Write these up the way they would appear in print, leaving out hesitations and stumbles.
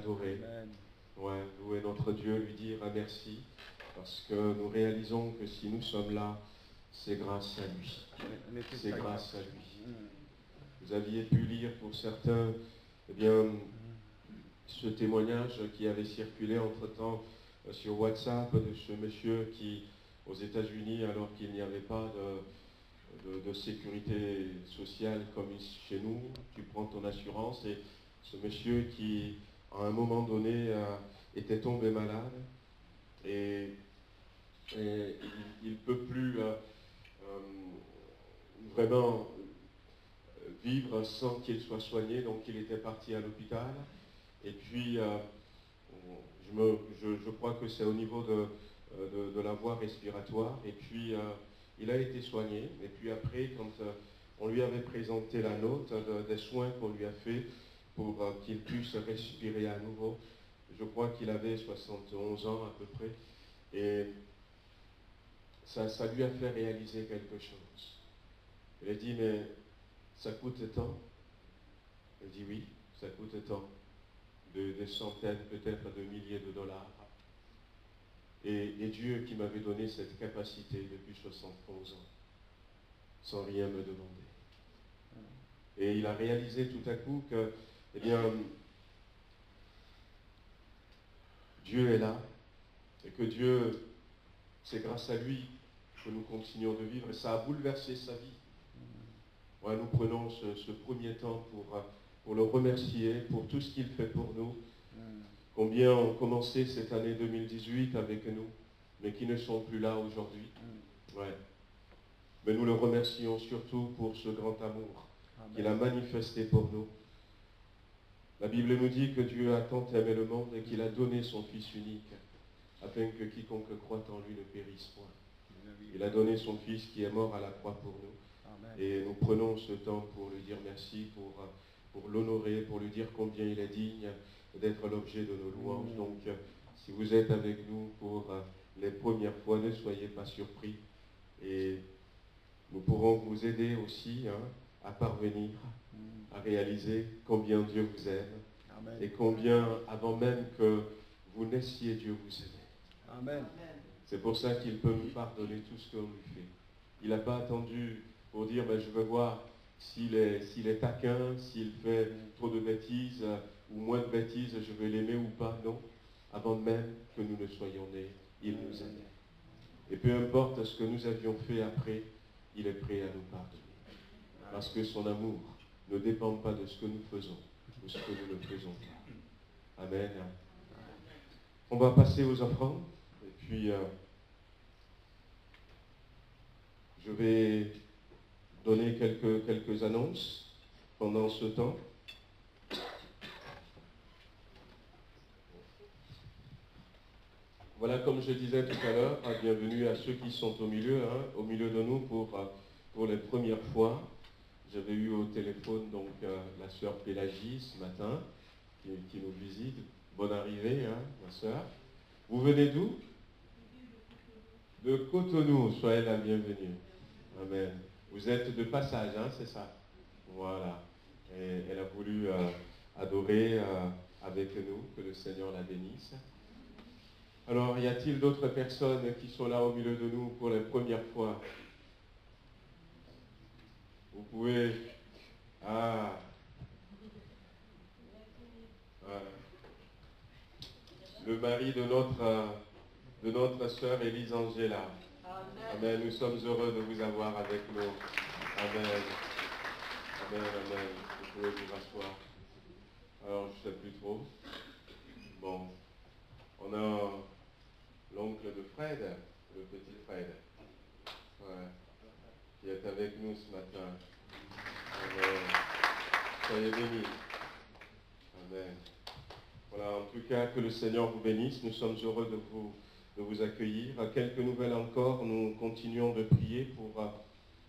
l'adorer. Amen. Ouais, louer notre Dieu, lui dire un merci, parce que nous réalisons que si nous sommes là, c'est grâce à lui. C'est grâce à lui. Vous aviez pu lire pour certains, eh bien, ce témoignage qui avait circulé entre-temps sur WhatsApp de ce monsieur qui, aux États-Unis, alors qu'il n'y avait pas de sécurité sociale comme chez nous, tu prends ton assurance, et ce monsieur qui, à un moment donné, était tombé malade, et il ne peut plus vraiment vivre sans qu'il soit soigné, donc il était parti à l'hôpital, et puis je crois que c'est au niveau de la voie respiratoire, et puis il a été soigné, et puis après, quand on lui avait présenté la note des soins qu'on lui a fait pour qu'il puisse respirer à nouveau, je crois qu'il avait 71 ans à peu près, et ça lui a fait réaliser quelque chose. Il a dit, mais ça coûte tant? Il dit, oui, ça coûte tant. Des centaines, peut-être de milliers de dollars. Et Dieu qui m'avait donné cette capacité depuis 71 ans, sans rien me demander. Et il a réalisé tout à coup que, eh bien, Dieu est là, et que Dieu, c'est grâce à lui que nous continuons de vivre, et ça a bouleversé sa vie. Ouais, nous prenons ce premier temps pour le remercier, pour tout ce qu'il fait pour nous. Combien ont commencé cette année 2018 avec nous, mais qui ne sont plus là aujourd'hui. Ouais. Mais nous le remercions surtout pour ce grand amour qu'il a manifesté pour nous. La Bible nous dit que Dieu a tant aimé le monde et qu'il a donné son Fils unique, afin que quiconque croit en lui ne périsse point. Il a donné son Fils qui est mort à la croix pour nous. Et nous prenons ce temps pour lui dire merci, pour l'honorer, pour lui dire combien il est digne d'être l'objet de nos louanges. Donc, si vous êtes avec nous pour les premières fois, ne soyez pas surpris. Et nous pourrons vous aider aussi à parvenir à réaliser combien Dieu vous aime. Amen. Et combien, avant même que vous naissiez, Dieu vous aimait. Amen. C'est pour ça qu'il peut nous pardonner tout ce qu'on lui fait. Il n'a pas attendu pour dire, ben, je veux voir s'il est taquin, s'il fait trop de bêtises ou moins de bêtises, je vais l'aimer ou pas. Non. Avant même que nous ne soyons nés, il nous aimait. Et peu importe ce que nous avions fait après, il est prêt à nous pardonner. Parce que son amour ne dépend pas de ce que nous faisons, de ce que nous ne faisons pas. Amen. On va passer aux offrandes. Et puis, je vais donner quelques annonces pendant ce temps. Voilà, comme je disais tout à l'heure, bienvenue à ceux qui sont au milieu de nous pour les premières fois. J'avais eu au téléphone donc la sœur Pélagie ce matin, qui nous visite. Bonne arrivée, ma sœur. Vous venez d'où? De Cotonou, soyez la bienvenue. Amen. Vous êtes de passage, c'est ça? Voilà. Et elle a voulu adorer avec nous, que le Seigneur la bénisse. Alors, y a-t-il d'autres personnes qui sont là au milieu de nous pour les premières fois? Vous pouvez... Le mari de notre sœur Élise Angela. Amen. Nous sommes heureux de vous avoir avec nous. Amen. Amen, amen. Vous pouvez vous rasseoir. Alors, je ne sais plus trop. Bon. On a l'oncle de Fred, le petit Fred, qui est avec nous ce matin. Amen. Soyez bénis. Amen. Voilà, en tout cas, que le Seigneur vous bénisse. Nous sommes heureux de vous accueillir. Quelques nouvelles encore. Nous continuons de prier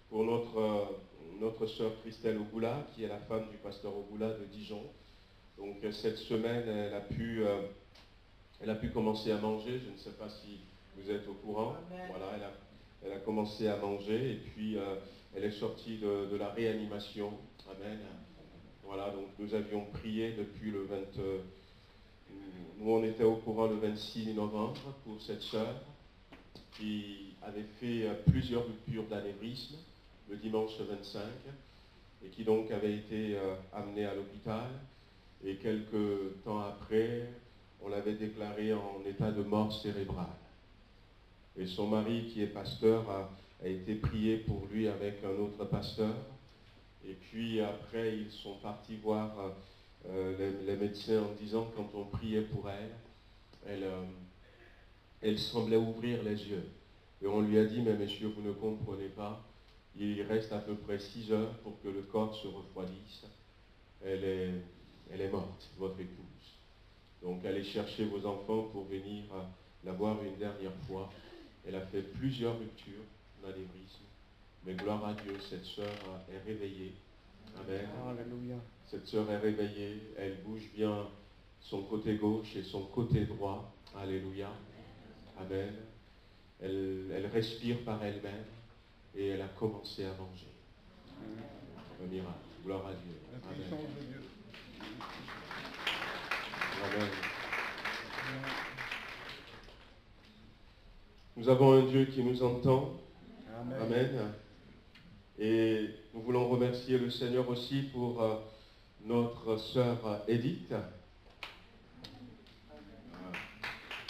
pour notre sœur Christelle Ogoula, qui est la femme du pasteur Ogoula de Dijon. Donc, cette semaine, elle a pu commencer à manger. Je ne sais pas si vous êtes au courant. Amen. Voilà, elle a commencé à manger et puis elle est sortie de la réanimation. Amen. Voilà, donc nous avions prié depuis le Nous, on était au courant le 26 novembre pour cette sœur qui avait fait plusieurs ruptures d'anévrisme le dimanche 25 et qui donc avait été amenée à l'hôpital. Et quelques temps après, on l'avait déclarée en état de mort cérébrale. Et son mari, qui est pasteur, a été prié pour lui avec un autre pasteur. Et puis après, ils sont partis voir les médecins en disant que quand on priait pour elle, elle semblait ouvrir les yeux. Et on lui a dit, mais monsieur, vous ne comprenez pas, il reste à peu près 6 heures pour que le corps se refroidisse. Elle est morte, votre épouse. Donc allez chercher vos enfants pour venir la voir une dernière fois. Elle a fait plusieurs ruptures d'anévrisme. Mais gloire à Dieu, cette sœur est réveillée. Amen. Alléluia. Cette sœur est réveillée, elle bouge bien son côté gauche et son côté droit. Alléluia. Amen. Elle respire par elle-même et elle a commencé à manger. Un miracle. Gloire à Dieu. La puissance de Dieu. Amen. Nous avons un Dieu qui nous entend. Amen. Amen. Et nous voulons remercier le Seigneur aussi pour notre sœur Edith.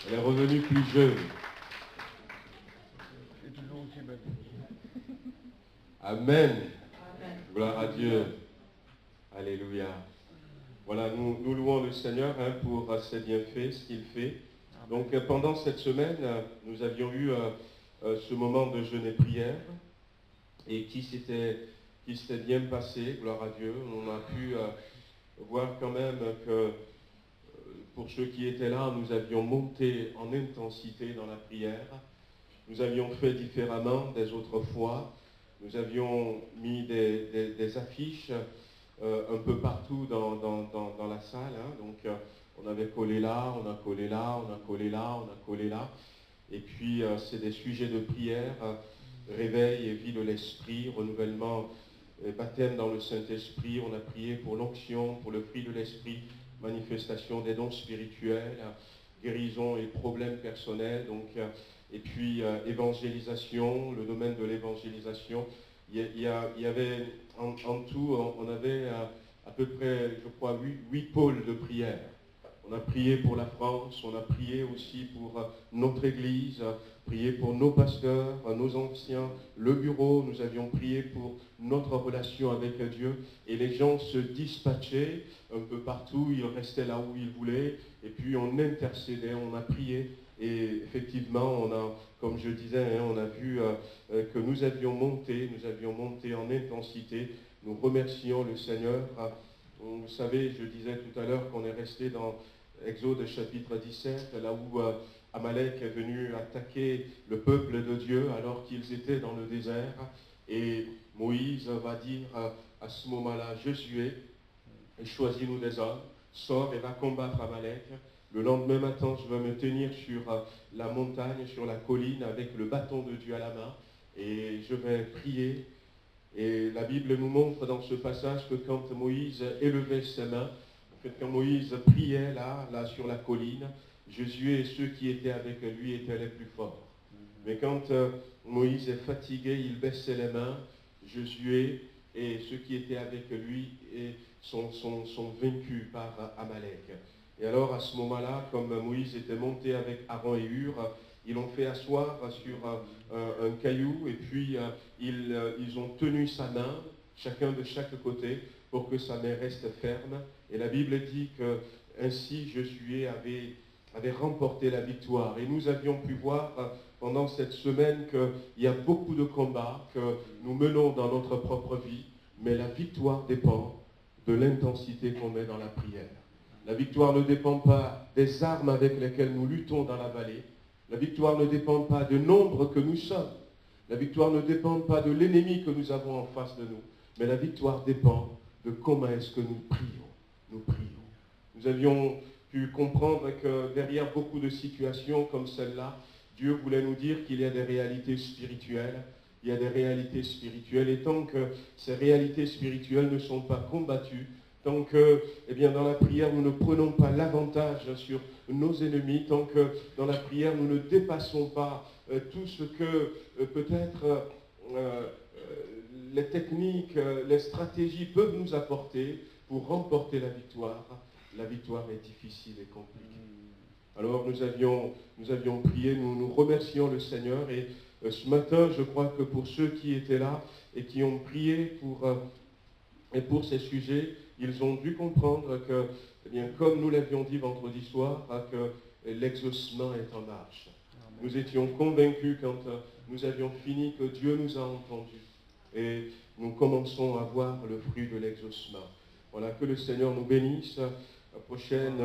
Elle est revenue plus jeune. Et toujours aussi belle. Amen. Gloire à Dieu. Alléluia. Voilà, nous louons le Seigneur pour ses bienfaits, ce qu'il fait. Donc pendant cette semaine, nous avions eu ce moment de jeûne et prière et qui s'était bien passé, gloire à Dieu. On a pu voir quand même que pour ceux qui étaient là, nous avions monté en intensité dans la prière. Nous avions fait différemment des autres fois. Nous avions mis des affiches un peu partout dans la salle. Donc on avait collé là, on a collé là, on a collé là, on a collé là. Et puis c'est des sujets de prière, réveil et vie de l'esprit, renouvellement, baptême dans le Saint-Esprit. On a prié pour l'onction, pour le fruit de l'esprit, manifestation des dons spirituels, guérison et problèmes personnels. Donc, et puis évangélisation, le domaine de l'évangélisation. Il y avait en tout, on avait à peu près, je crois, 8 pôles de prière. On a prié pour la France, on a prié aussi pour notre Église, prié pour nos pasteurs, nos anciens, le bureau. Nous avions prié pour notre relation avec Dieu. Et les gens se dispatchaient un peu partout, ils restaient là où ils voulaient. Et puis on intercédait, on a prié. Et effectivement, on a, comme je disais, on a vu que nous avions monté en intensité. Nous remercions le Seigneur. Vous savez, je disais tout à l'heure qu'on est resté dans Exode chapitre 17, là où Amalek est venu attaquer le peuple de Dieu alors qu'ils étaient dans le désert. Et Moïse va dire à ce moment-là, Josué, choisis-nous des hommes, sors et va combattre Amalek. Le lendemain matin, je vais me tenir sur la montagne, sur la colline, avec le bâton de Dieu à la main, et je vais prier. Et la Bible nous montre dans ce passage que quand Moïse élevait ses mains, en fait, quand Moïse priait là sur la colline, Josué et ceux qui étaient avec lui étaient les plus forts. Mais quand Moïse est fatigué, il baissait les mains, Josué et ceux qui étaient avec lui sont vaincus par Amalek. Et alors à ce moment-là, comme Moïse était monté avec Aaron et Hur, ils l'ont fait asseoir sur un caillou et puis ils ont tenu sa main, chacun de chaque côté, pour que sa main reste ferme. Et la Bible dit que ainsi Josué avait remporté la victoire. Et nous avions pu voir pendant cette semaine qu'il y a beaucoup de combats que nous menons dans notre propre vie, mais la victoire dépend de l'intensité qu'on met dans la prière. La victoire ne dépend pas des armes avec lesquelles nous luttons dans la vallée. La victoire ne dépend pas du nombre que nous sommes. La victoire ne dépend pas de l'ennemi que nous avons en face de nous. Mais la victoire dépend de comment est-ce que nous prions. Nous prions. Nous avions pu comprendre que derrière beaucoup de situations comme celle-là, Dieu voulait nous dire qu'il y a des réalités spirituelles. Il y a des réalités spirituelles. Et tant que ces réalités spirituelles ne sont pas combattues, tant que, eh bien, dans la prière, nous ne prenons pas l'avantage sur nos ennemis, tant que dans la prière, nous ne dépassons pas tout ce que peut-être les techniques, les stratégies peuvent nous apporter pour remporter la victoire. La victoire est difficile et compliquée. Alors nous avions prié, nous remercions le Seigneur et ce matin, je crois que pour ceux qui étaient là et qui ont prié pour ces sujets, ils ont dû comprendre que, eh bien, comme nous l'avions dit vendredi soir, que l'exaucement est en marche. Amen. Nous étions convaincus quand nous avions fini que Dieu nous a entendus et nous commençons à voir le fruit de l'exaucement. Voilà, que le Seigneur nous bénisse. La prochaine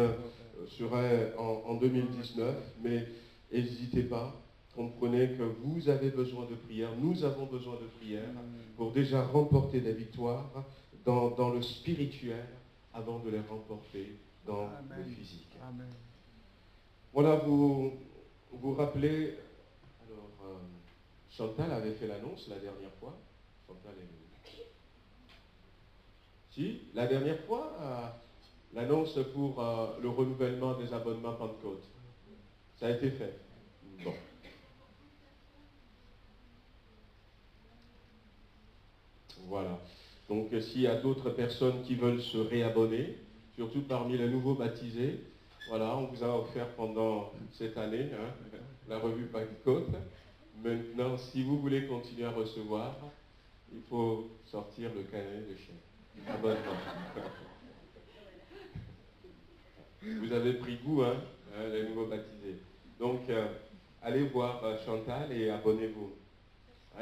serait en 2019, mais n'hésitez pas. Comprenez que vous avez besoin de prière, nous avons besoin de prière pour déjà remporter des victoires dans le spirituel avant de les remporter dans le physique. Amen. Voilà, vous vous rappelez, alors Chantal avait fait l'annonce la dernière fois. Chantal est venue. Si, la dernière fois, l'annonce pour le renouvellement des abonnements Pentecôte. Ça a été fait. Bon. Voilà. Donc s'il y a d'autres personnes qui veulent se réabonner, surtout parmi les nouveaux baptisés, voilà, on vous a offert pendant cette année la revue Pentecôte. Maintenant, si vous voulez continuer à recevoir, il faut sortir le canet de chèque. Abonnement. Vous avez pris goût, les nouveaux baptisés. Donc, allez voir Chantal et abonnez-vous.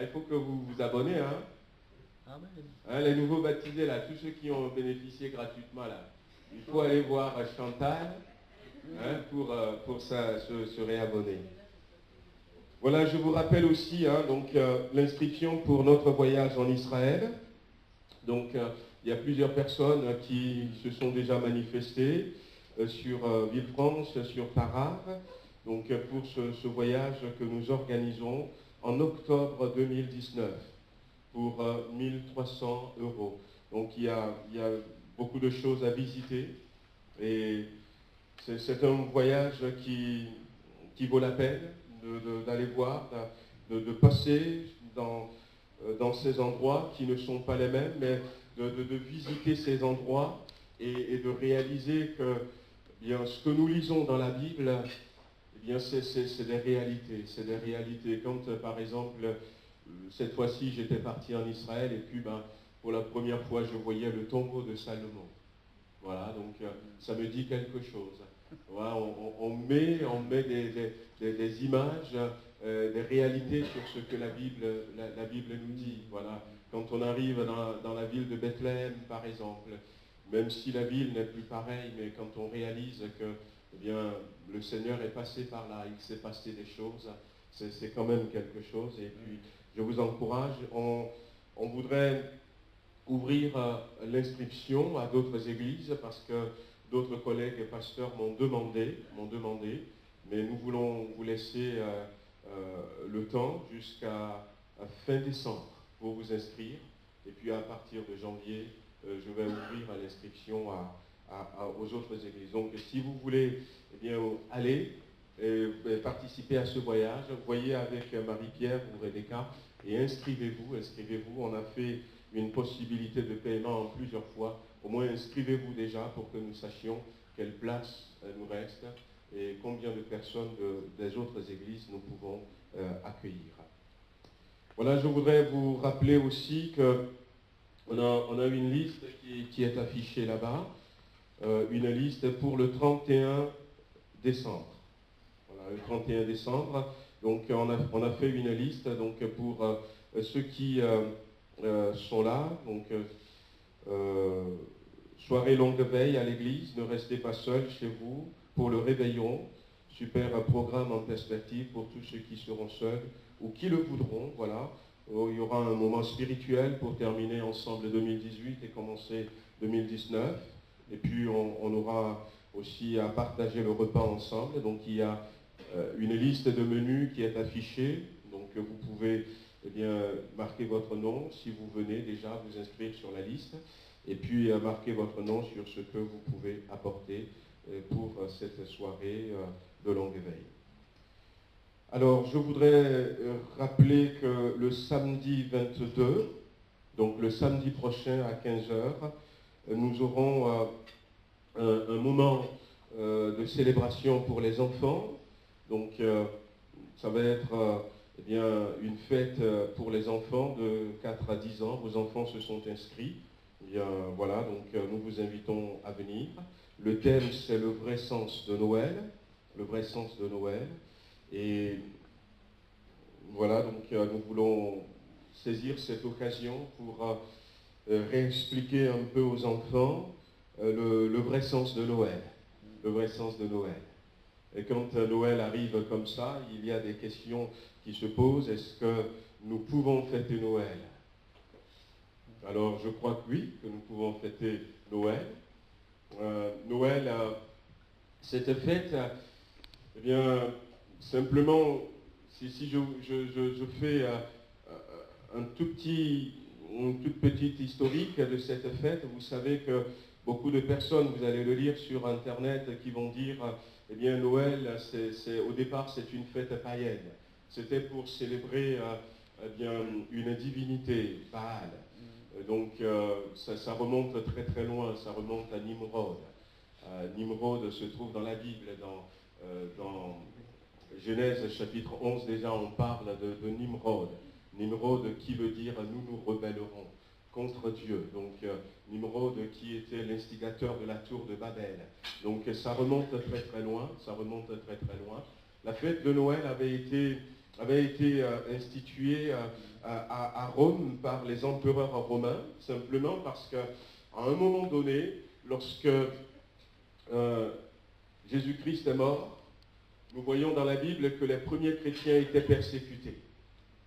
Il faut que vous vous abonnez, les nouveaux baptisés, là, tous ceux qui ont bénéficié gratuitement, là. Il faut aller voir Chantal pour se réabonner. Voilà, je vous rappelle aussi l'inscription pour notre voyage en Israël. Donc, il y a plusieurs personnes qui se sont déjà manifestées sur Villefranche, sur Tarare, donc pour ce voyage que nous organisons en octobre 2019 pour 1300 €. Donc il y a beaucoup de choses à visiter et c'est un voyage qui vaut la peine d'aller voir, de passer dans ces endroits qui ne sont pas les mêmes, mais de visiter ces endroits et de réaliser que bien, ce que nous lisons dans la Bible, eh bien, c'est des réalités. C'est des réalités. Quand, par exemple, cette fois-ci, j'étais parti en Israël et puis, pour la première fois, je voyais le tombeau de Salomon. Voilà, donc ça me dit quelque chose. Voilà, on met des images, des réalités sur ce que la Bible nous dit. Voilà, quand on arrive dans la ville de Bethléem, par exemple, même si la ville n'est plus pareille, mais quand on réalise que eh bien, le Seigneur est passé par là, il s'est passé des choses, c'est quand même quelque chose. Et puis, je vous encourage, on voudrait ouvrir l'inscription à d'autres églises parce que d'autres collègues et pasteurs m'ont demandé, mais nous voulons vous laisser le temps jusqu'à fin décembre pour vous inscrire. Et puis à partir de janvier, je vais ouvrir l'inscription aux autres églises. Donc si vous voulez aller et participer à ce voyage, voyez avec Marie-Pierre ou Rebecca et inscrivez-vous. On a fait une possibilité de paiement en plusieurs fois. Au moins inscrivez-vous déjà pour que nous sachions quelle place nous reste et combien de personnes des autres églises nous pouvons accueillir. Voilà, je voudrais vous rappeler aussi qu'on a une liste qui est affichée là-bas, une liste pour le 31 décembre. Voilà, le 31 décembre. Donc on a fait une liste donc, pour ceux qui sont là. Donc soirée longue veille à l'église, ne restez pas seuls chez vous pour le réveillon. Super programme en perspective pour tous ceux qui seront seuls ou qui le voudront. Voilà. Il y aura un moment spirituel pour terminer ensemble 2018 et commencer 2019. Et puis on aura aussi à partager le repas ensemble. Donc il y a une liste de menus qui est affichée. Donc vous pouvez eh bien, marquez votre nom si vous venez déjà vous inscrire sur la liste, et puis marquez votre nom sur ce que vous pouvez apporter pour cette soirée de longue éveil. Alors, je voudrais rappeler que le samedi 22, donc le samedi prochain à 15h, nous aurons un moment de célébration pour les enfants. Donc, ça va être eh bien, une fête pour les enfants de 4 à 10 ans. Vos enfants se sont inscrits. Eh bien, voilà, donc nous vous invitons à venir. Le thème, c'est le vrai sens de Noël. Le vrai sens de Noël. Et voilà, donc nous voulons saisir cette occasion pour réexpliquer un peu aux enfants le vrai sens de Noël. Le vrai sens de Noël. Et quand Noël arrive comme ça, il y a des questions qui se posent. Est-ce que nous pouvons fêter Noël? Alors je crois que oui, que nous pouvons fêter Noël. Noël, cette fête, eh bien, simplement, si je fais une toute petite historique de cette fête, vous savez que beaucoup de personnes, vous allez le lire sur Internet, qui vont dire, eh bien, Noël, au départ, c'est une fête païenne. C'était pour célébrer eh bien, une divinité, Baal. Donc, ça remonte très très loin, ça remonte à Nimrod. Nimrod se trouve dans la Bible, dans Genèse chapitre 11, déjà on parle de Nimrod. Nimrod qui veut dire nous nous rebellerons contre Dieu. Donc Nimrod qui était l'instigateur de la tour de Babel. Donc ça remonte très très loin, ça remonte très très loin. La fête de Noël avait été instituée à Rome par les empereurs romains, simplement parce qu'à un moment donné, lorsque Jésus-Christ est mort, nous voyons dans la Bible que les premiers chrétiens étaient persécutés.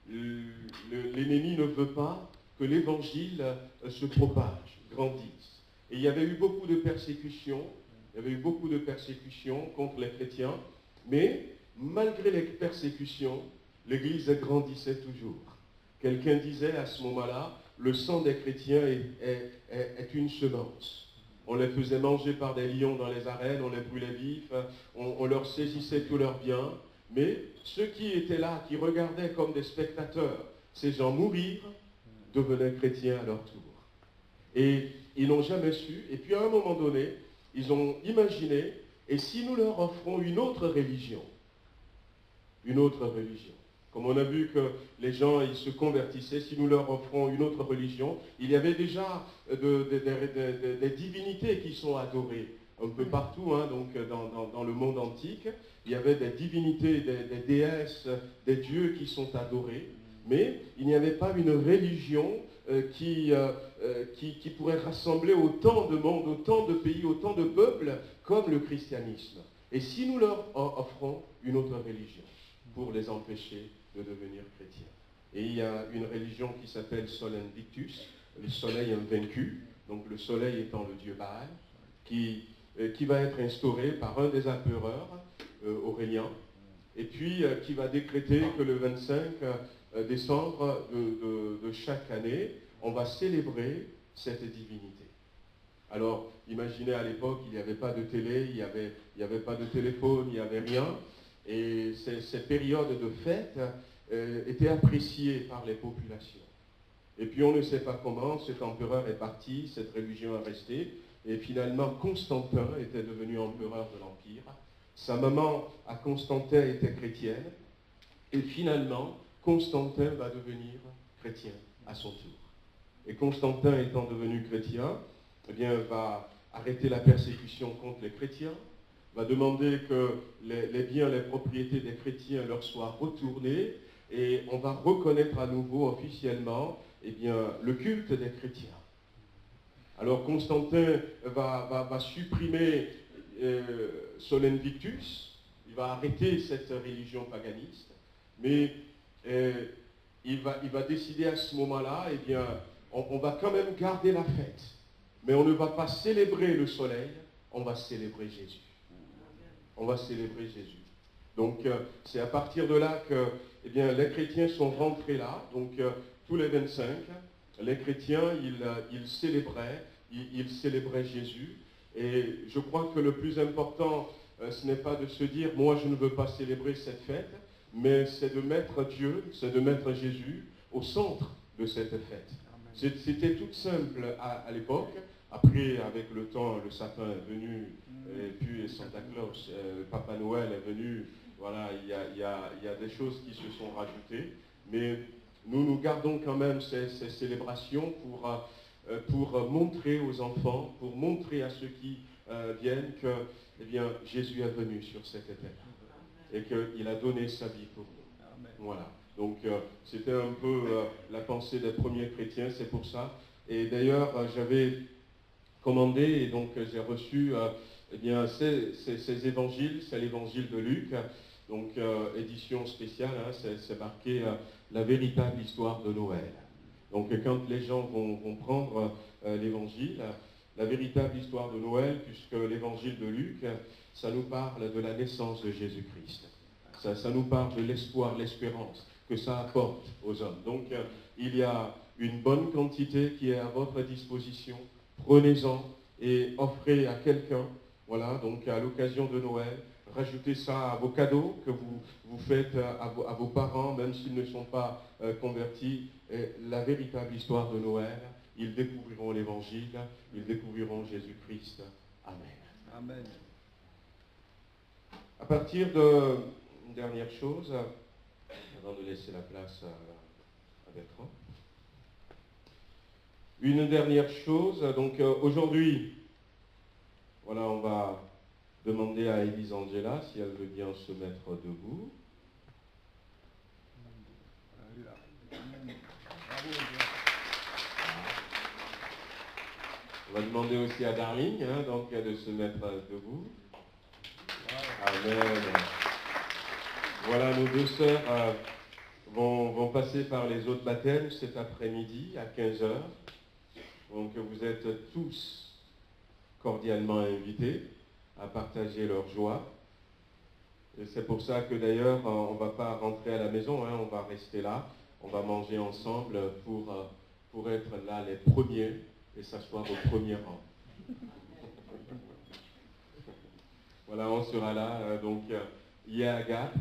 L'ennemi ne veut pas que l'évangile se propage, grandisse. Et il y avait eu beaucoup de persécutions, contre les chrétiens, mais malgré les persécutions, l'Église grandissait toujours. Quelqu'un disait à ce moment-là, le sang des chrétiens est une semence. On les faisait manger par des lions dans les arènes, on les brûlait vifs, on leur saisissait tous leurs biens. Mais ceux qui étaient là, qui regardaient comme des spectateurs ces gens mourir, devenaient chrétiens à leur tour. Et ils n'ont jamais su. Et puis à un moment donné, ils ont imaginé, et si nous leur offrons une autre religion, comme on a vu que les gens ils se convertissaient, si nous leur offrons une autre religion, il y avait déjà des divinités qui sont adorées un peu partout, hein, donc dans le monde antique. Il y avait des divinités, des déesses, des dieux qui sont adorés, mais il n'y avait pas une religion qui pourrait rassembler autant de monde, autant de pays, autant de peuples comme le christianisme. Et si nous leur offrons une autre religion pour les empêcher de devenir chrétiens. Et il y a une religion qui s'appelle Sol Invictus, le soleil invaincu, donc le soleil étant le dieu Baal, qui va être instauré par un des empereurs, Aurélien, et puis qui va décréter que le 25 décembre de chaque année, on va célébrer cette divinité. Alors, imaginez à l'époque, il n'y avait pas de télé, il n'y avait pas de téléphone, il n'y avait rien, et ces périodes de fête étaient appréciées par les populations. Et puis on ne sait pas comment, cet empereur est parti, cette religion est restée, et finalement Constantin était devenu empereur de l'Empire. Sa maman à Constantin était chrétienne, et finalement Constantin va devenir chrétien à son tour. Et Constantin étant devenu chrétien, eh bien, va arrêter la persécution contre les chrétiens, va demander que les biens, les propriétés des chrétiens leur soient retournés, et on va reconnaître à nouveau officiellement eh bien, le culte des chrétiens. Alors Constantin va supprimer Sol Invictus, il va arrêter cette religion paganiste, mais il va décider à ce moment-là, eh bien, on va quand même garder la fête, mais on ne va pas célébrer le soleil, on va célébrer Jésus. On va célébrer Jésus. Donc c'est à partir de là que eh bien, les chrétiens sont rentrés là, donc tous les 25, les chrétiens, ils célébraient Jésus. Et je crois que le plus important, ce n'est pas de se dire, moi je ne veux pas célébrer cette fête, mais c'est de mettre Dieu, c'est de mettre Jésus au centre de cette fête. C'était tout simple à l'époque. Après, avec le temps, le sapin est venu, et puis Santa Claus, Papa Noël est venu. Voilà, il y a des choses qui se sont rajoutées. Mais nous gardons quand même ces célébrations pour montrer aux enfants, pour montrer à ceux qui viennent que eh bien, Jésus est venu sur cette terre et qu'il a donné sa vie pour nous. Amen. Voilà. Donc c'était un peu la pensée des premiers chrétiens, c'est pour ça. Et d'ailleurs, j'avais commandé et donc j'ai reçu eh bien, ces évangiles, c'est l'évangile de Luc, donc édition spéciale, hein, c'est marqué la véritable histoire de Noël. Donc quand les gens vont prendre l'évangile, la véritable histoire de Noël, puisque l'évangile de Luc, ça nous parle de la naissance de Jésus-Christ. Ça nous parle de l'espoir, l'espérance que ça apporte aux hommes. Donc il y a une bonne quantité qui est à votre disposition. Prenez-en et offrez à quelqu'un. Voilà, donc à l'occasion de Noël, rajoutez ça à vos cadeaux que vous faites à vos parents, même s'ils ne sont pas convertis. Et la véritable histoire de Noël, ils découvriront l'Évangile, ils découvriront Jésus-Christ. Amen. Amen. À partir de une dernière chose, avant de laisser la place à Bertrand. Une dernière chose, donc aujourd'hui, voilà, on va demander à Élise Angela si elle veut bien se mettre debout. On va demander aussi à Darling donc, de se mettre debout. Amen. Voilà, nos deux sœurs vont passer par les autres baptêmes cet après-midi à 15h. Donc vous êtes tous cordialement invités à partager leur joie. Et c'est pour ça que d'ailleurs on ne va pas rentrer à la maison, on va rester là. On va manger ensemble pour être là les premiers et s'asseoir au premier rang. Voilà, on sera là. Donc il y a Agathe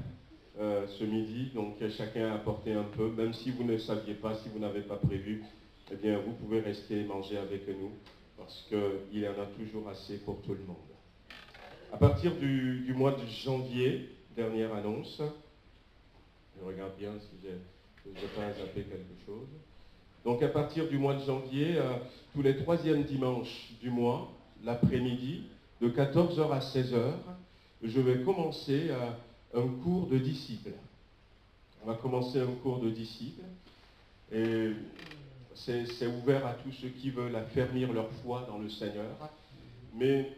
ce midi, donc chacun a apporté un peu, même si vous ne saviez pas, si vous n'avez pas prévu, eh bien vous pouvez rester et manger avec nous, parce qu'il y en a toujours assez pour tout le monde. À partir du mois de janvier, dernière annonce, je regarde bien si je n'ai pas zappé quelque chose. Donc à partir du mois de janvier, tous les troisièmes dimanches du mois, l'après-midi, de 14h à 16h, je vais commencer un cours de disciples. On va commencer un cours de disciples et c'est ouvert à tous ceux qui veulent affermir leur foi dans le Seigneur. Mais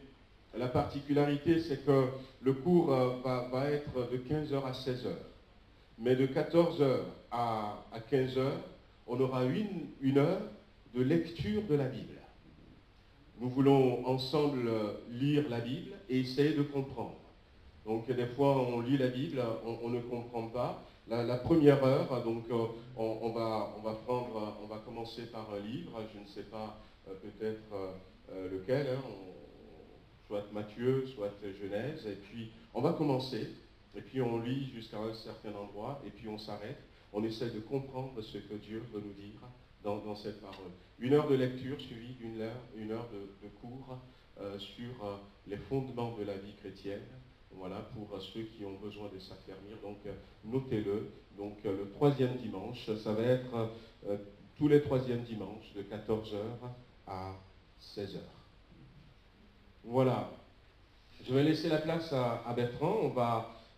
la particularité, c'est que le cours va être de 15h à 16h. Mais de 14h à 15h, on aura une heure de lecture de la Bible. Nous voulons ensemble lire la Bible et essayer de comprendre. Donc des fois on lit la Bible, on ne comprend pas. La première heure, donc on va commencer par un livre, je ne sais pas peut-être lequel, soit Matthieu, soit Genèse, et puis on va commencer, et puis on lit jusqu'à un certain endroit, et puis on s'arrête, on essaie de comprendre ce que Dieu veut nous dire dans cette parole. Une heure de lecture suivie d'une heure de cours sur les fondements de la vie chrétienne. Voilà, pour ceux qui ont besoin de s'affermir. Donc, notez-le. Donc, le troisième dimanche, ça va être tous les troisièmes dimanches, de 14h à 16h. Voilà. Je vais laisser la place à Bertrand.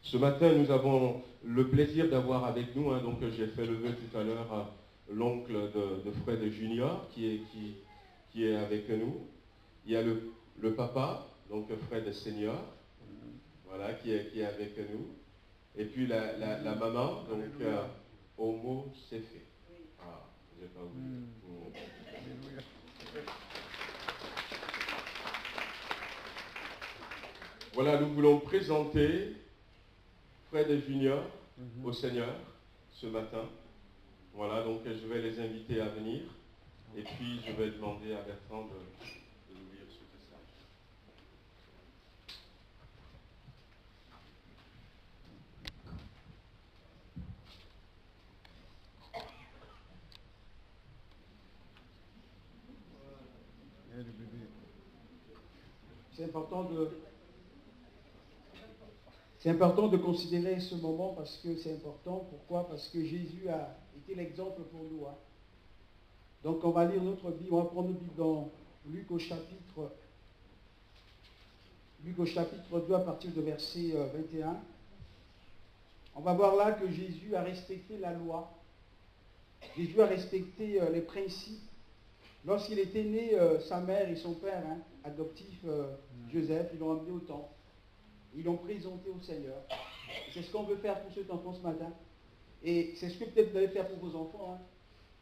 Ce matin, nous avons le plaisir d'avoir avec nous, donc j'ai fait lever tout à l'heure l'oncle de Fred Junior qui est avec nous. Il y a le papa, donc Fred Senior. Voilà, qui est avec nous. Et puis la maman, donc Homo c'est fait. Ah, je n'ai pas oublié. Voilà, nous voulons présenter Fred Junior au Seigneur. ce matin. Voilà, donc je vais les inviter à venir. Et puis je vais demander à Bertrand de nous lire ce message. Et le bébé. C'est important de considérer ce moment parce que c'est important. Pourquoi? Parce que Jésus a été l'exemple pour nous. Hein. Donc on va lire notre Bible, on va prendre notre Bible dans Luc au chapitre 2 à partir de verset 21. On va voir là que Jésus a respecté la loi. Jésus a respecté les principes. Lorsqu'il était né, sa mère et son père, adoptif, Joseph, ils l'ont emmené au temple. Ils l'ont présenté au Seigneur. C'est ce qu'on veut faire pour cet enfant ce matin. Et c'est ce que peut-être vous allez faire pour vos enfants. Hein.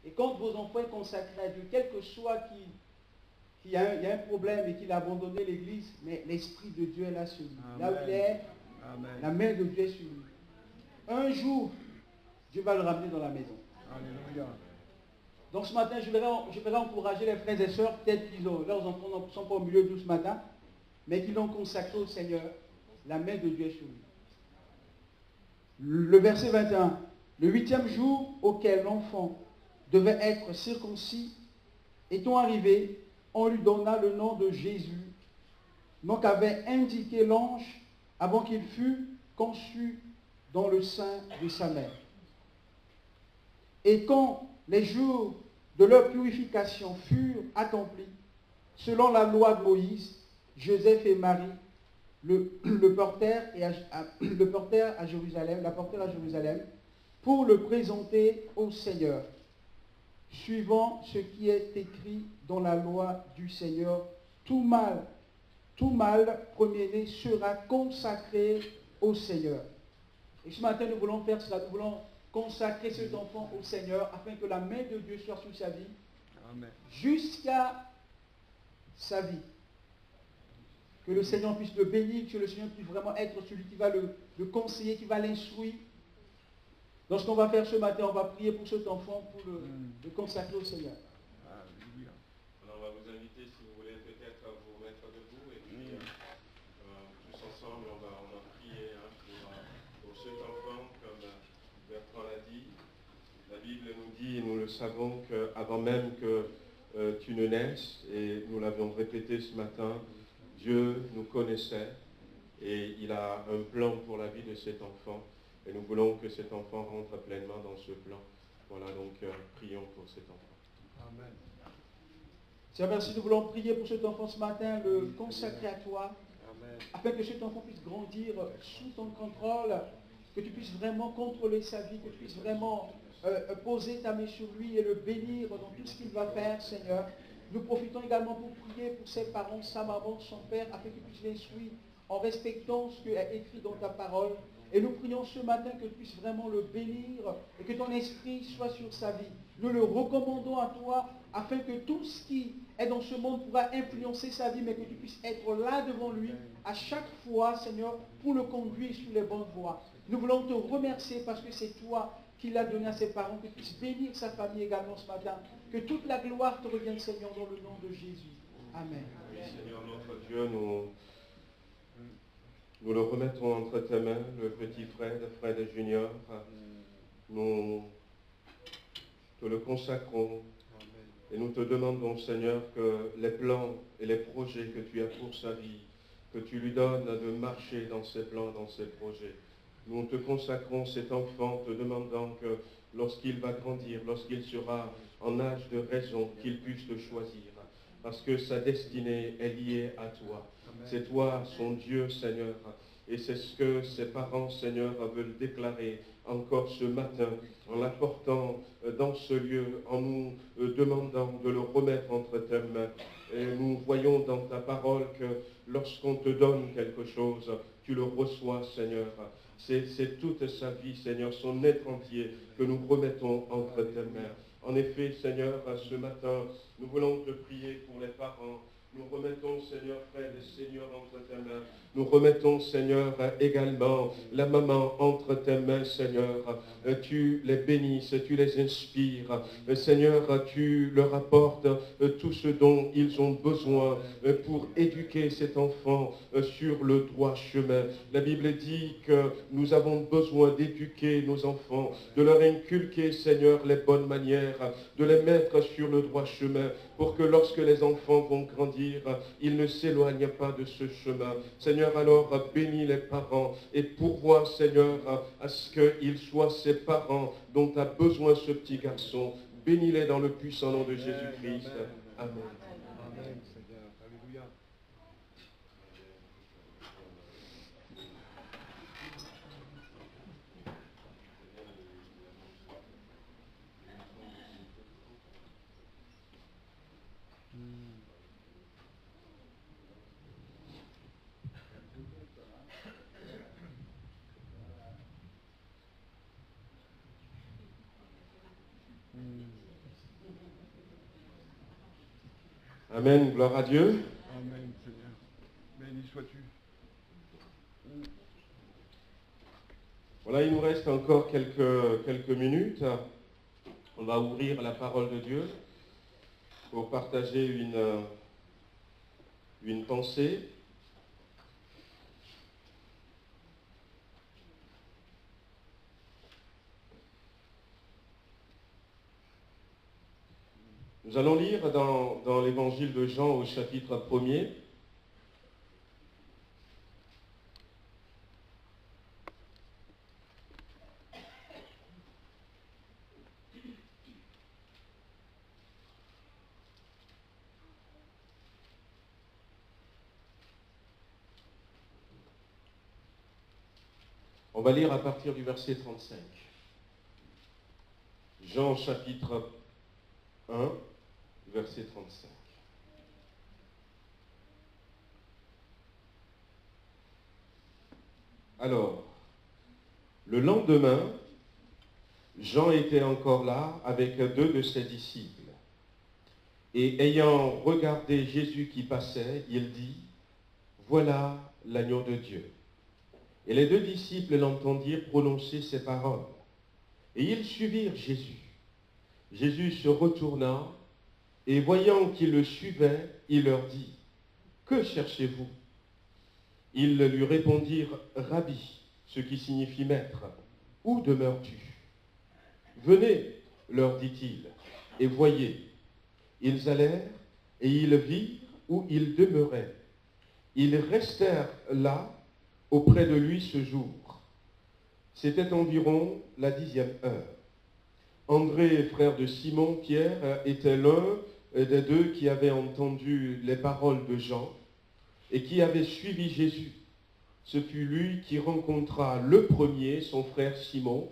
Et quand vos enfants sont consacrés à Dieu, quel que soit qu'il y a un problème et qu'il a abandonné l'église, mais l'Esprit de Dieu est là sur lui. Amen. Là où il est, Amen. la main de Dieu est sur lui. Un jour, Dieu va le ramener dans la maison. Alléluia. Donc ce matin, je vais encourager les frères et sœurs, peut-être qu'ils ont, leurs enfants ne sont pas au milieu de tout ce matin, mais qu'ils l'ont consacré au Seigneur. La main de Dieu est sur lui. Le verset 21. Le 8e jour auquel l'enfant devait être circoncis, étant arrivé, on lui donna le nom de Jésus, nom qu'avait indiqué l'ange avant qu'il fût conçu dans le sein de sa mère. Et quand les jours de leur purification furent accomplis, selon la loi de Moïse, Joseph et Marie le portèrent à Jérusalem pour le présenter au Seigneur, suivant ce qui est écrit dans la loi du Seigneur. Tout mâle premier-né sera consacré au Seigneur. Et ce matin, nous voulons faire cela, nous voulons consacrer cet enfant au Seigneur afin que la main de Dieu soit sur sa vie. Amen. Jusqu'à sa vie. Que le Seigneur puisse le bénir, que le Seigneur puisse vraiment être celui qui va le conseiller, qui va l'instruire. Donc ce qu'on va faire ce matin, on va prier pour cet enfant, pour le consacrer au Seigneur. Alléluia. Alors on va vous inviter, si vous voulez, peut-être à vous mettre debout et puis tous ensemble, on va prier pour cet enfant, comme Bertrand l'a dit. La Bible nous dit, et nous le savons, qu'avant même que tu ne naisses, et nous l'avions répété ce matin, Dieu nous connaissait et il a un plan pour la vie de cet enfant. Et nous voulons que cet enfant rentre pleinement dans ce plan. Voilà, donc prions pour cet enfant. Amen. Seigneur, merci, nous voulons prier pour cet enfant ce matin, le consacrer à toi, Amen. afin que cet enfant puisse grandir sous ton contrôle, que tu puisses vraiment contrôler sa vie, que tu puisses vraiment poser ta main sur lui et le bénir dans tout ce qu'il va faire, Seigneur. Nous profitons également pour prier pour ses parents, sa maman, son père, afin qu'ils puissent l'instruire en respectant ce qui est écrit dans ta parole. Et nous prions ce matin que tu puisses vraiment le bénir et que ton esprit soit sur sa vie. Nous le recommandons à toi afin que tout ce qui est dans ce monde pourra influencer sa vie, mais que tu puisses être là devant lui à chaque fois, Seigneur, pour le conduire sur les bonnes voies. Nous voulons te remercier parce que c'est toi qui l'as donné à ses parents, que tu puisses bénir sa famille également ce matin. Que toute la gloire te revienne, Seigneur, dans le nom de Jésus. Amen. Oui, Seigneur notre Dieu, nous le remettons entre tes mains, le petit Fred Junior. Nous te le consacrons et nous te demandons, Seigneur, que les plans et les projets que tu as pour sa vie, que tu lui donnes de marcher dans ces plans, dans ces projets. Nous te consacrons cet enfant, te demandant que lorsqu'il va grandir, lorsqu'il sera en âge de raison, qu'il puisse te choisir. Parce que sa destinée est liée à toi. C'est toi, son Dieu, Seigneur. Et c'est ce que ses parents, Seigneur, veulent déclarer encore ce matin, en l'apportant dans ce lieu, en nous demandant de le remettre entre tes mains. Et nous voyons dans ta parole que lorsqu'on te donne quelque chose, tu le reçois, Seigneur. C'est toute sa vie, Seigneur, son être entier que nous remettons entre tes mains. En effet, Seigneur, ce matin, Nous voulons te prier pour les parents. Nous remettons, Seigneur, frère et Seigneur, entre tes mains. Nous remettons, Seigneur, également la maman entre tes mains, Seigneur. Tu les bénisses, tu les inspires. Seigneur, tu leur apportes tout ce dont ils ont besoin pour éduquer cet enfant sur le droit chemin. La Bible dit que nous avons besoin d'éduquer nos enfants, de leur inculquer, Seigneur, les bonnes manières, de les mettre sur le droit chemin, pour que lorsque les enfants vont grandir, ils ne s'éloignent pas de ce chemin. Seigneur, alors bénis les parents et pourvois, Seigneur, à ce qu'ils soient ces parents dont a besoin ce petit garçon. Bénis-les dans le puissant nom de Jésus-Christ. Amen. Amen, Seigneur. Alléluia. Amen, gloire à Dieu. Amen, Seigneur. Béni sois-tu. Voilà, il nous reste encore quelques minutes. On va ouvrir la parole de Dieu pour partager une pensée. Nous allons lire dans l'évangile de Jean au chapitre 1er. On va lire à partir du verset 35. Jean chapitre 1, verset 35. Alors, le lendemain, Jean était encore là avec 2 de ses disciples. Et ayant regardé Jésus qui passait, il dit, « Voilà l'agneau de Dieu. » Et les 2 disciples l'entendirent prononcer ces paroles. Et ils suivirent Jésus. Jésus se retourna, et voyant qu'ils le suivaient, il leur dit, « Que cherchez-vous » Ils lui répondirent, « Rabbi », ce qui signifie maître, « où demeures-tu » ? « Venez, leur dit-il, et voyez. » Ils allèrent, et ils virent où il demeurait. Ils restèrent là, auprès de lui ce jour. C'était environ la 10e heure. André, frère de Simon, Pierre, était l'un des 2 qui avaient entendu les paroles de Jean et qui avait suivi Jésus. Ce fut lui qui rencontra le premier son frère Simon,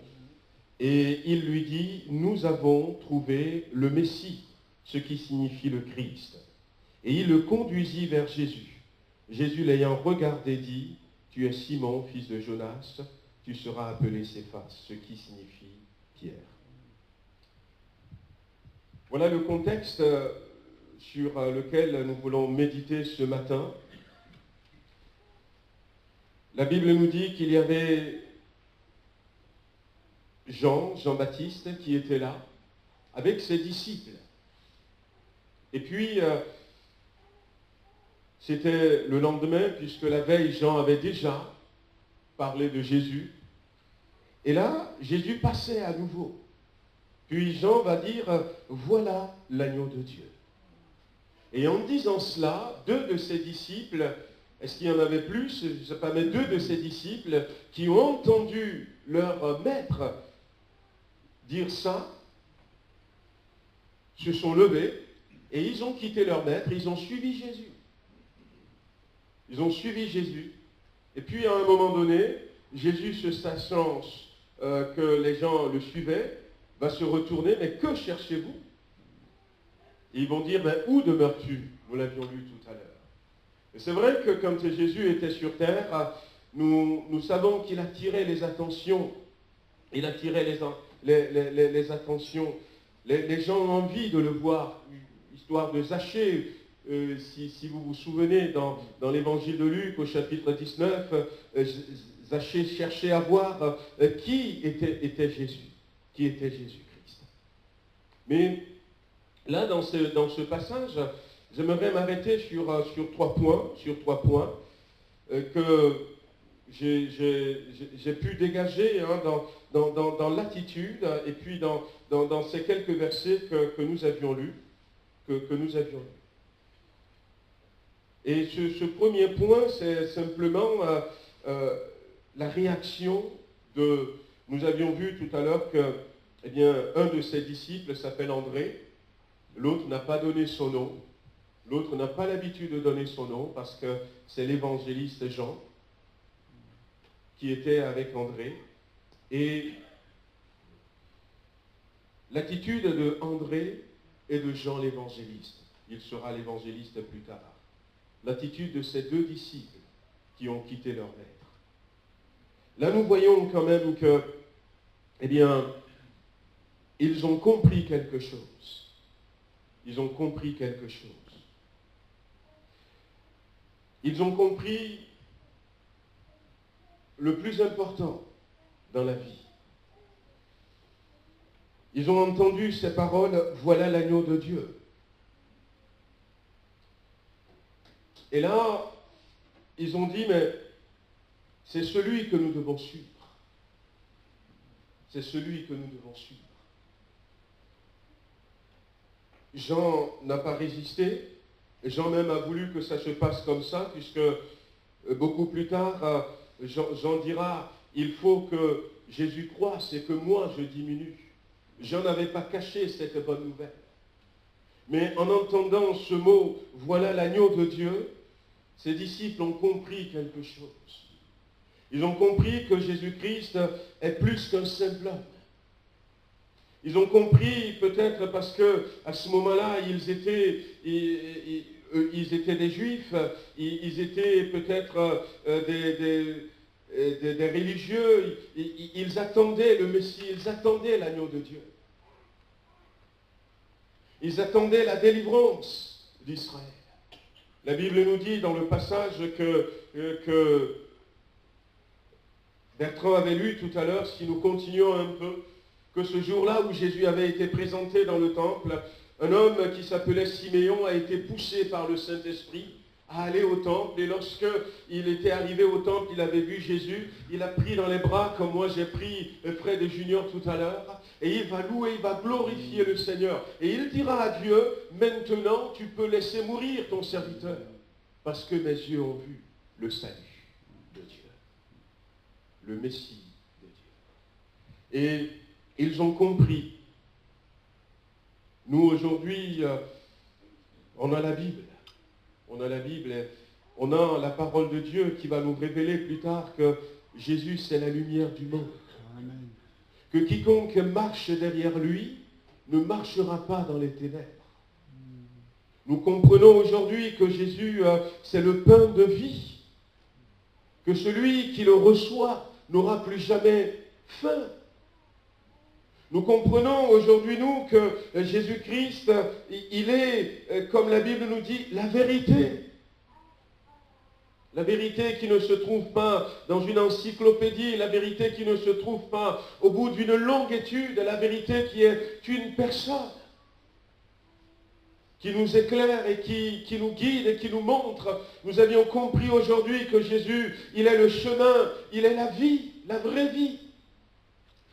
et il lui dit, « Nous avons trouvé le Messie », ce qui signifie le Christ. Et il le conduisit vers Jésus. Jésus l'ayant regardé dit, « Tu es Simon, fils de Jonas, tu seras appelé Céphas », ce qui signifie Pierre. Voilà le contexte sur lequel nous voulons méditer ce matin. La Bible nous dit qu'il y avait Jean-Baptiste, qui était là, avec ses disciples. Et puis, c'était le lendemain, puisque la veille, Jean avait déjà parlé de Jésus. Et là, Jésus passait à nouveau. Puis Jean va dire, « Voilà l'agneau de Dieu ». Et en disant cela, 2 de ses disciples, est-ce qu'il y en avait plus? Je ne sais pas, mais 2 de ses disciples qui ont entendu leur maître dire ça, se sont levés et ils ont quitté leur maître, ils ont suivi Jésus. Ils ont suivi Jésus. Et puis à un moment donné, Jésus, sachant que les gens le suivaient, va se retourner, « Mais que cherchez-vous » Et ils vont dire, « Où demeures-tu » Nous l'avions lu tout à l'heure. Et c'est vrai que quand Jésus était sur terre, nous savons qu'il attirait les attentions. Il attirait les attentions. Les gens ont envie de le voir. l'histoire de Zachée. Si vous vous souvenez, dans l'évangile de Luc, au chapitre 19, Zachée cherchait à voir qui était Jésus, qui était Jésus-Christ. Mais là, dans ce passage, j'aimerais m'arrêter sur trois points que j'ai pu dégager dans l'attitude et puis dans ces quelques versets que nous avions lus. Et ce premier point, c'est simplement la réaction de... Nous avions vu tout à l'heure que, eh bien, un de ses disciples s'appelle André, l'autre n'a pas donné son nom, l'autre n'a pas l'habitude de donner son nom parce que c'est l'évangéliste Jean qui était avec André. Et l'attitude de André et de Jean l'évangéliste, il sera l'évangéliste plus tard. L'attitude de ces deux disciples qui ont quitté leur maître. Là, nous voyons quand même que, eh bien, ils ont compris quelque chose. Ils ont compris quelque chose. Ils ont compris le plus important dans la vie. Ils ont entendu ces paroles, « Voilà l'agneau de Dieu ». Et là, ils ont dit, mais c'est celui que nous devons suivre. C'est celui que nous devons suivre. Jean n'a pas résisté. Jean même a voulu que ça se passe comme ça, puisque beaucoup plus tard, Jean dira, il faut que Jésus croisse et que moi je diminue. Jean n'avait pas caché cette bonne nouvelle. Mais en entendant ce mot, voilà l'agneau de Dieu, ses disciples ont compris quelque chose. Ils ont compris que Jésus-Christ est plus qu'un simple homme. Ils ont compris, peut-être parce que à ce moment-là, ils étaient des Juifs, ils étaient peut-être des religieux, ils attendaient le Messie, ils attendaient l'agneau de Dieu. Ils attendaient la délivrance d'Israël. La Bible nous dit dans le passage que Bertrand avait lu tout à l'heure, si nous continuons un peu, que ce jour-là où Jésus avait été présenté dans le temple, un homme qui s'appelait Siméon a été poussé par le Saint-Esprit à aller au temple. Et lorsqu'il était arrivé au temple, il avait vu Jésus, il a pris dans les bras, comme moi j'ai pris Fred et Junior tout à l'heure, et il va louer, il va glorifier le Seigneur. Et il dira à Dieu, maintenant tu peux laisser mourir ton serviteur, parce que mes yeux ont vu le salut de Dieu, le Messie de Dieu. Et ils ont compris. Nous, aujourd'hui, on a la Bible. On a la Bible et on a la parole de Dieu qui va nous révéler plus tard que Jésus, c'est la lumière du monde. Amen. Que quiconque marche derrière lui ne marchera pas dans les ténèbres. Nous comprenons aujourd'hui que Jésus, c'est le pain de vie. Que celui qui le reçoit n'aura plus jamais faim. Nous comprenons aujourd'hui, nous, que Jésus-Christ, il est, comme la Bible nous dit, la vérité. La vérité qui ne se trouve pas dans une encyclopédie, la vérité qui ne se trouve pas au bout d'une longue étude, la vérité qui est une personne, qui nous éclaire et qui nous guide et qui nous montre. Nous avions compris aujourd'hui que Jésus, il est le chemin, il est la vie, la vraie vie.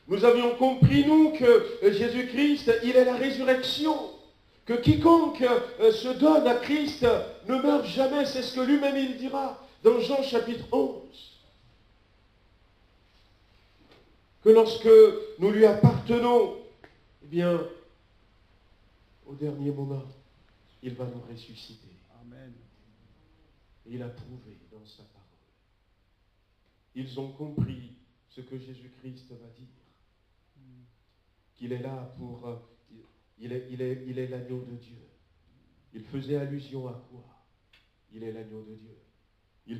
Nous avions compris, nous, que Jésus-Christ, il est la résurrection. Que quiconque se donne à Christ ne meurt jamais. C'est ce que lui-même il dira dans Jean chapitre 11. Que lorsque nous lui appartenons, eh bien, au dernier moment, il va nous ressusciter. Amen. Et il a prouvé dans sa parole. Ils ont compris ce que Jésus-Christ va dire. Qu'il est là pour... il est l'agneau de Dieu. Il faisait allusion à quoi? Il est l'agneau de Dieu. Il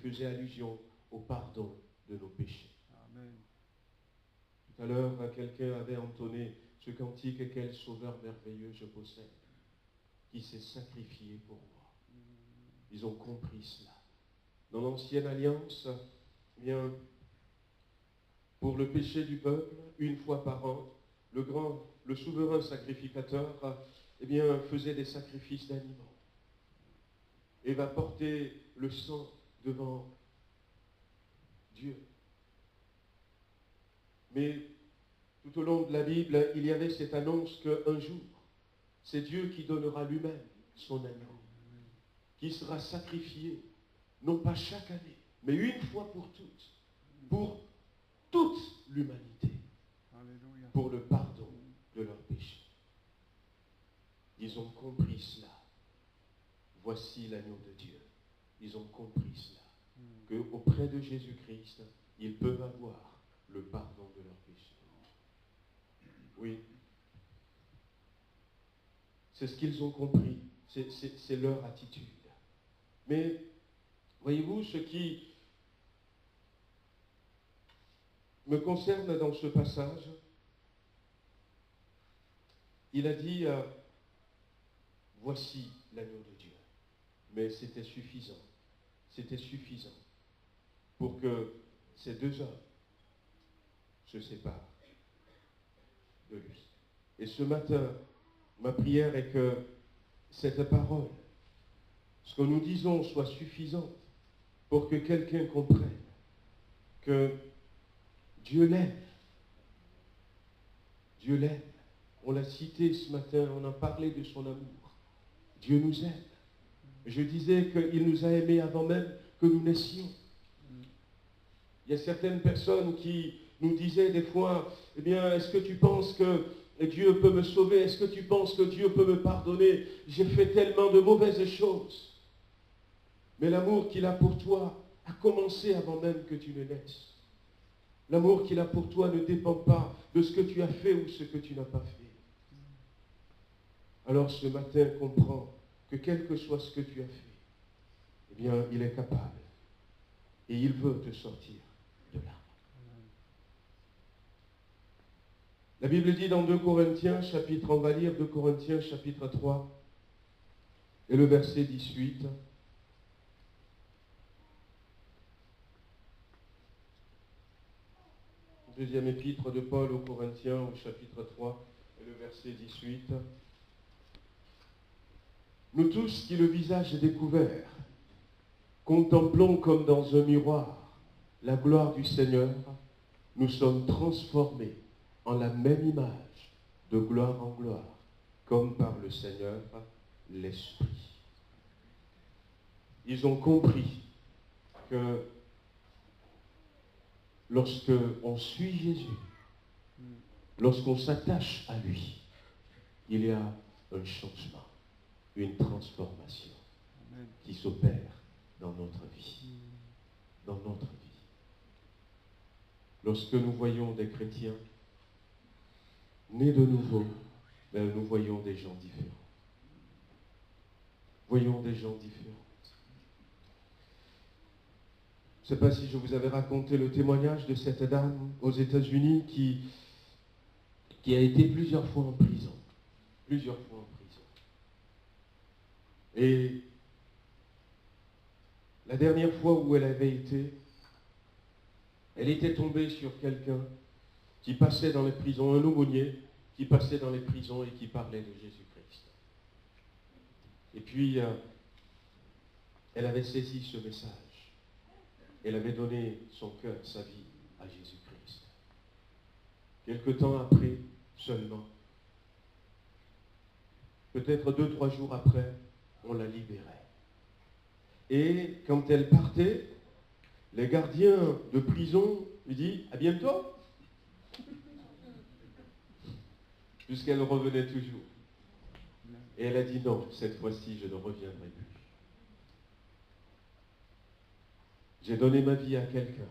faisait allusion au pardon de nos péchés. Amen. Tout à l'heure, quelqu'un avait entonné ce cantique, quel sauveur merveilleux je possède. qui s'est sacrifié pour moi. Ils ont compris cela. Dans l'ancienne alliance, eh bien, pour le péché du peuple, une fois par an, le souverain sacrificateur, eh bien, faisait des sacrifices d'animaux et va porter le sang devant Dieu. Mais tout au long de la Bible, il y avait cette annonce qu'un jour, c'est Dieu qui donnera lui-même son agneau, qui sera sacrifié, non pas chaque année, mais une fois pour toutes, pour toute l'humanité, Alléluia. pour le pardon de leurs péchés. Ils ont compris cela. Voici l'agneau de Dieu. Ils ont compris cela. Qu'auprès de Jésus-Christ, ils peuvent avoir le pardon de leurs péchés. Oui. C'est ce qu'ils ont compris. C'est leur attitude. Mais, voyez-vous, ce qui me concerne dans ce passage, il a dit, voici l'agneau de Dieu. Mais c'était suffisant. C'était suffisant pour que ces deux hommes se séparent de lui. Et ce matin, ma prière est que cette parole, ce que nous disons, soit suffisante pour que quelqu'un comprenne que Dieu l'aime. Dieu l'aime. On l'a cité ce matin, on a parlé de son amour. Dieu nous aime. Je disais qu'il nous a aimés avant même que nous naissions. Il y a certaines personnes qui nous disaient des fois, eh bien, est-ce que tu penses que Dieu peut me sauver? Est-ce que tu penses que Dieu peut me pardonner? J'ai fait tellement de mauvaises choses. Mais l'amour qu'il a pour toi a commencé avant même que tu ne naisses. L'amour qu'il a pour toi ne dépend pas de ce que tu as fait ou ce que tu n'as pas fait. Alors ce matin, comprends que quel que soit ce que tu as fait, eh bien, il est capable. Et il veut te sortir de là. La Bible dit dans 2 Corinthiens, chapitre, on va lire 2 Corinthiens, chapitre 3, et le verset 18. Deuxième épître de Paul aux Corinthiens, au chapitre 3, et le verset 18. Nous tous qui le visage découvert, contemplons comme dans un miroir la gloire du Seigneur, nous sommes transformés en la même image, de gloire en gloire, comme par le Seigneur l'Esprit. Ils ont compris que lorsque on suit Jésus, lorsqu'on s'attache à lui, il y a un changement, une transformation qui s'opère dans notre vie. Dans notre vie. Lorsque nous voyons des chrétiens nés de nouveau, nous voyons des gens différents. Voyons des gens différents. Je ne sais pas si je vous avais raconté le témoignage de cette dame aux États-Unis qui a été plusieurs fois en prison. Plusieurs fois en prison. Et la dernière fois où elle avait été, elle était tombée sur quelqu'un qui passait dans les prisons, un aumônier qui passait dans les prisons et qui parlait de Jésus-Christ. Et puis, elle avait saisi ce message. Elle avait donné son cœur, sa vie à Jésus-Christ. Quelque temps après, seulement, peut-être 2-3 jours après, on la libérait. Et quand elle partait, les gardiens de prison lui disent « À bientôt !» Jusqu'elle revenait toujours. Et elle a dit « Non, cette fois-ci, je ne reviendrai plus. J'ai donné ma vie à quelqu'un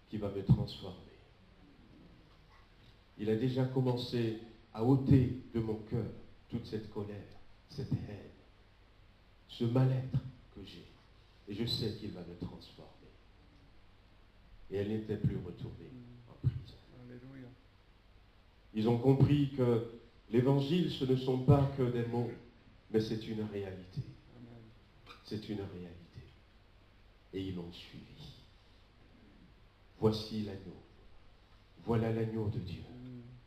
qui va me transformer. Il a déjà commencé à ôter de mon cœur toute cette colère, cette haine, ce mal-être que j'ai. Et je sais qu'il va me transformer. » Et elle n'était plus retournée en prison. Alléluia. Ils ont compris que l'évangile, ce ne sont pas que des mots, Mais c'est une réalité. Amen. C'est une réalité. Et ils l'ont suivi. Voici l'agneau. Voilà l'agneau de Dieu.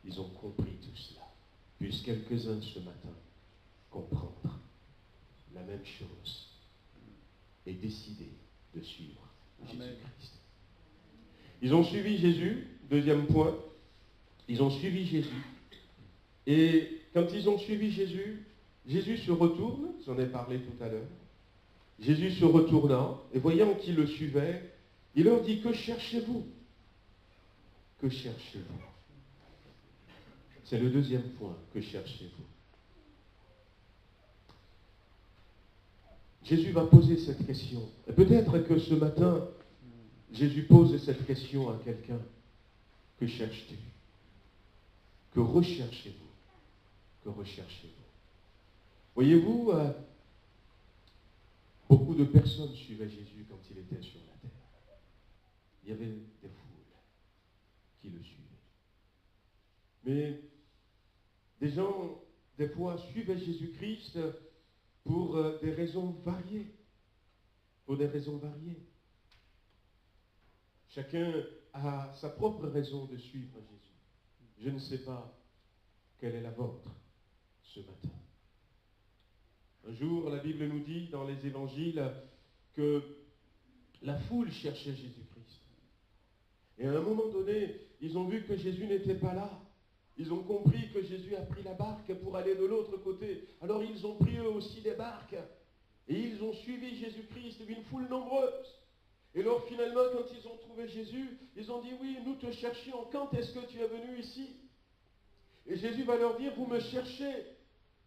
Ils ont compris tout cela. Puissent quelques-uns ce matin comprendre la même chose et décider de suivre Amen. Jésus-Christ. Ils ont suivi Jésus, deuxième point. Ils ont suivi Jésus. Et quand ils ont suivi Jésus, Jésus se retourne, j'en ai parlé tout à l'heure. Jésus se retournant, et voyant qu'ils le suivaient, il leur dit, que cherchez-vous? Que cherchez-vous? C'est le deuxième point, que cherchez-vous? Jésus va poser cette question. Et peut-être que ce matin, Jésus pose cette question à quelqu'un. Que cherches-tu? Que recherchez-vous? Que recherchez-vous? Voyez-vous, beaucoup de personnes suivaient Jésus quand il était sur la terre. Il y avait des foules qui le suivaient. Mais des gens, des fois, suivaient Jésus-Christ pour des raisons variées. Pour des raisons variées. Chacun a sa propre raison de suivre Jésus. Je ne sais pas quelle est la vôtre ce matin. Un jour, la Bible nous dit dans les évangiles que la foule cherchait Jésus-Christ. Et à un moment donné, ils ont vu que Jésus n'était pas là. Ils ont compris que Jésus a pris la barque pour aller de l'autre côté. Alors ils ont pris eux aussi des barques. Et ils ont suivi Jésus-Christ, une foule nombreuse. Et alors finalement, quand ils ont trouvé Jésus, ils ont dit, oui, nous te cherchions. Quand est-ce que tu es venu ici? Et Jésus va leur dire, vous me cherchez,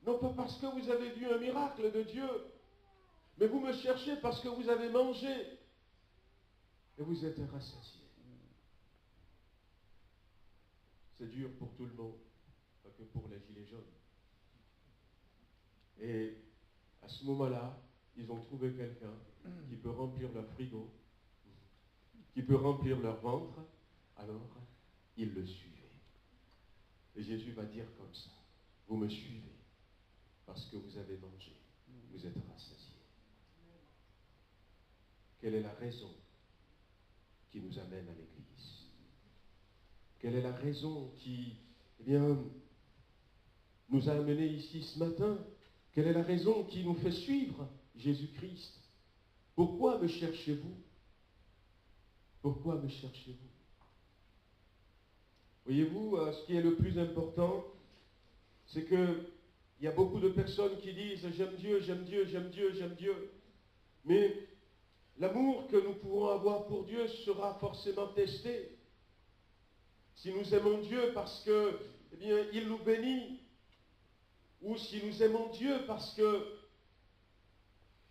non pas parce que vous avez vu un miracle de Dieu, mais vous me cherchez parce que vous avez mangé et vous êtes rassasiés. C'est dur pour tout le monde, pas que pour les gilets jaunes. Et à ce moment-là, ils ont trouvé quelqu'un qui peut remplir leur frigo, qui peut remplir leur ventre, alors ils le suivaient. Et Jésus va dire comme ça, vous me suivez parce que vous avez mangé, vous êtes rassasiés. Quelle est la raison qui nous amène à l'église? Quelle est la raison qui, nous a amenés ici ce matin? Quelle est la raison qui nous fait suivre Jésus-Christ? Pourquoi me cherchez-vous? Pourquoi me cherchez-vous? Voyez-vous, ce qui est le plus important, c'est qu'il y a beaucoup de personnes qui disent « j'aime Dieu, j'aime Dieu, j'aime Dieu, j'aime Dieu ». Mais l'amour que nous pourrons avoir pour Dieu sera forcément testé. Si nous aimons Dieu parce que, il nous bénit, ou si nous aimons Dieu parce que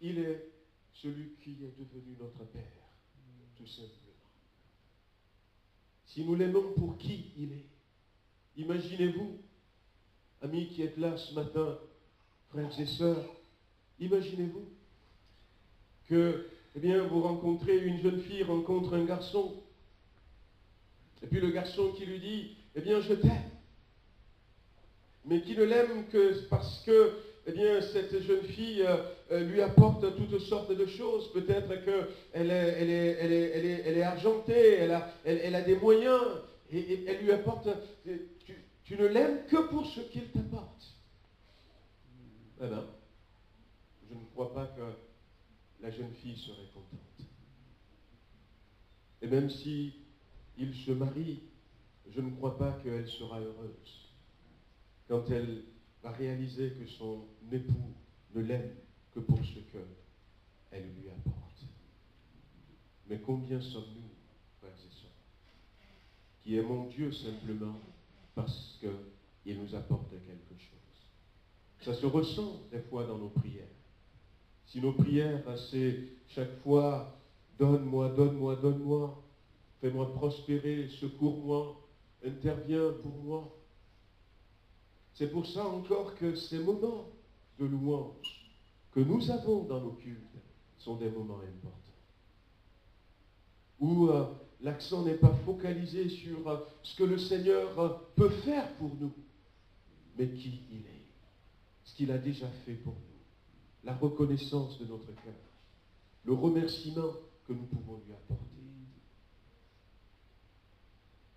il est celui qui est devenu notre Père, tout simplement. Si nous l'aimons pour qui il est. Imaginez-vous, amis qui êtes là ce matin, frères et sœurs, imaginez-vous que, vous rencontrez une jeune fille, rencontre un garçon, et puis le garçon qui lui dit, je t'aime. Mais qui ne l'aime que parce que cette jeune fille lui apporte toutes sortes de choses. Peut-être qu'elle est argentée, elle a des moyens, et elle lui apporte... Tu ne l'aimes que pour ce qu'il t'apporte. Eh bien, je ne crois pas que la jeune fille serait contente. Et même si il se marie, je ne crois pas qu'elle sera heureuse quand elle va réaliser que son époux ne l'aime que pour ce qu'elle lui apporte. Mais combien sommes-nous, frères et sœurs, qui aimons Dieu simplement parce qu'il nous apporte quelque chose? Ça se ressent des fois dans nos prières. Si nos prières, c'est chaque fois « donne-moi, donne-moi, donne-moi », « fais-moi prospérer, secours-moi, interviens pour moi », c'est pour ça encore que ces moments de louange que nous avons dans nos cultes sont des moments importants. Où l'accent n'est pas focalisé sur ce que le Seigneur peut faire pour nous, mais qui il est, ce qu'il a déjà fait pour nous, la reconnaissance de notre cœur, le remerciement que nous pouvons lui apporter.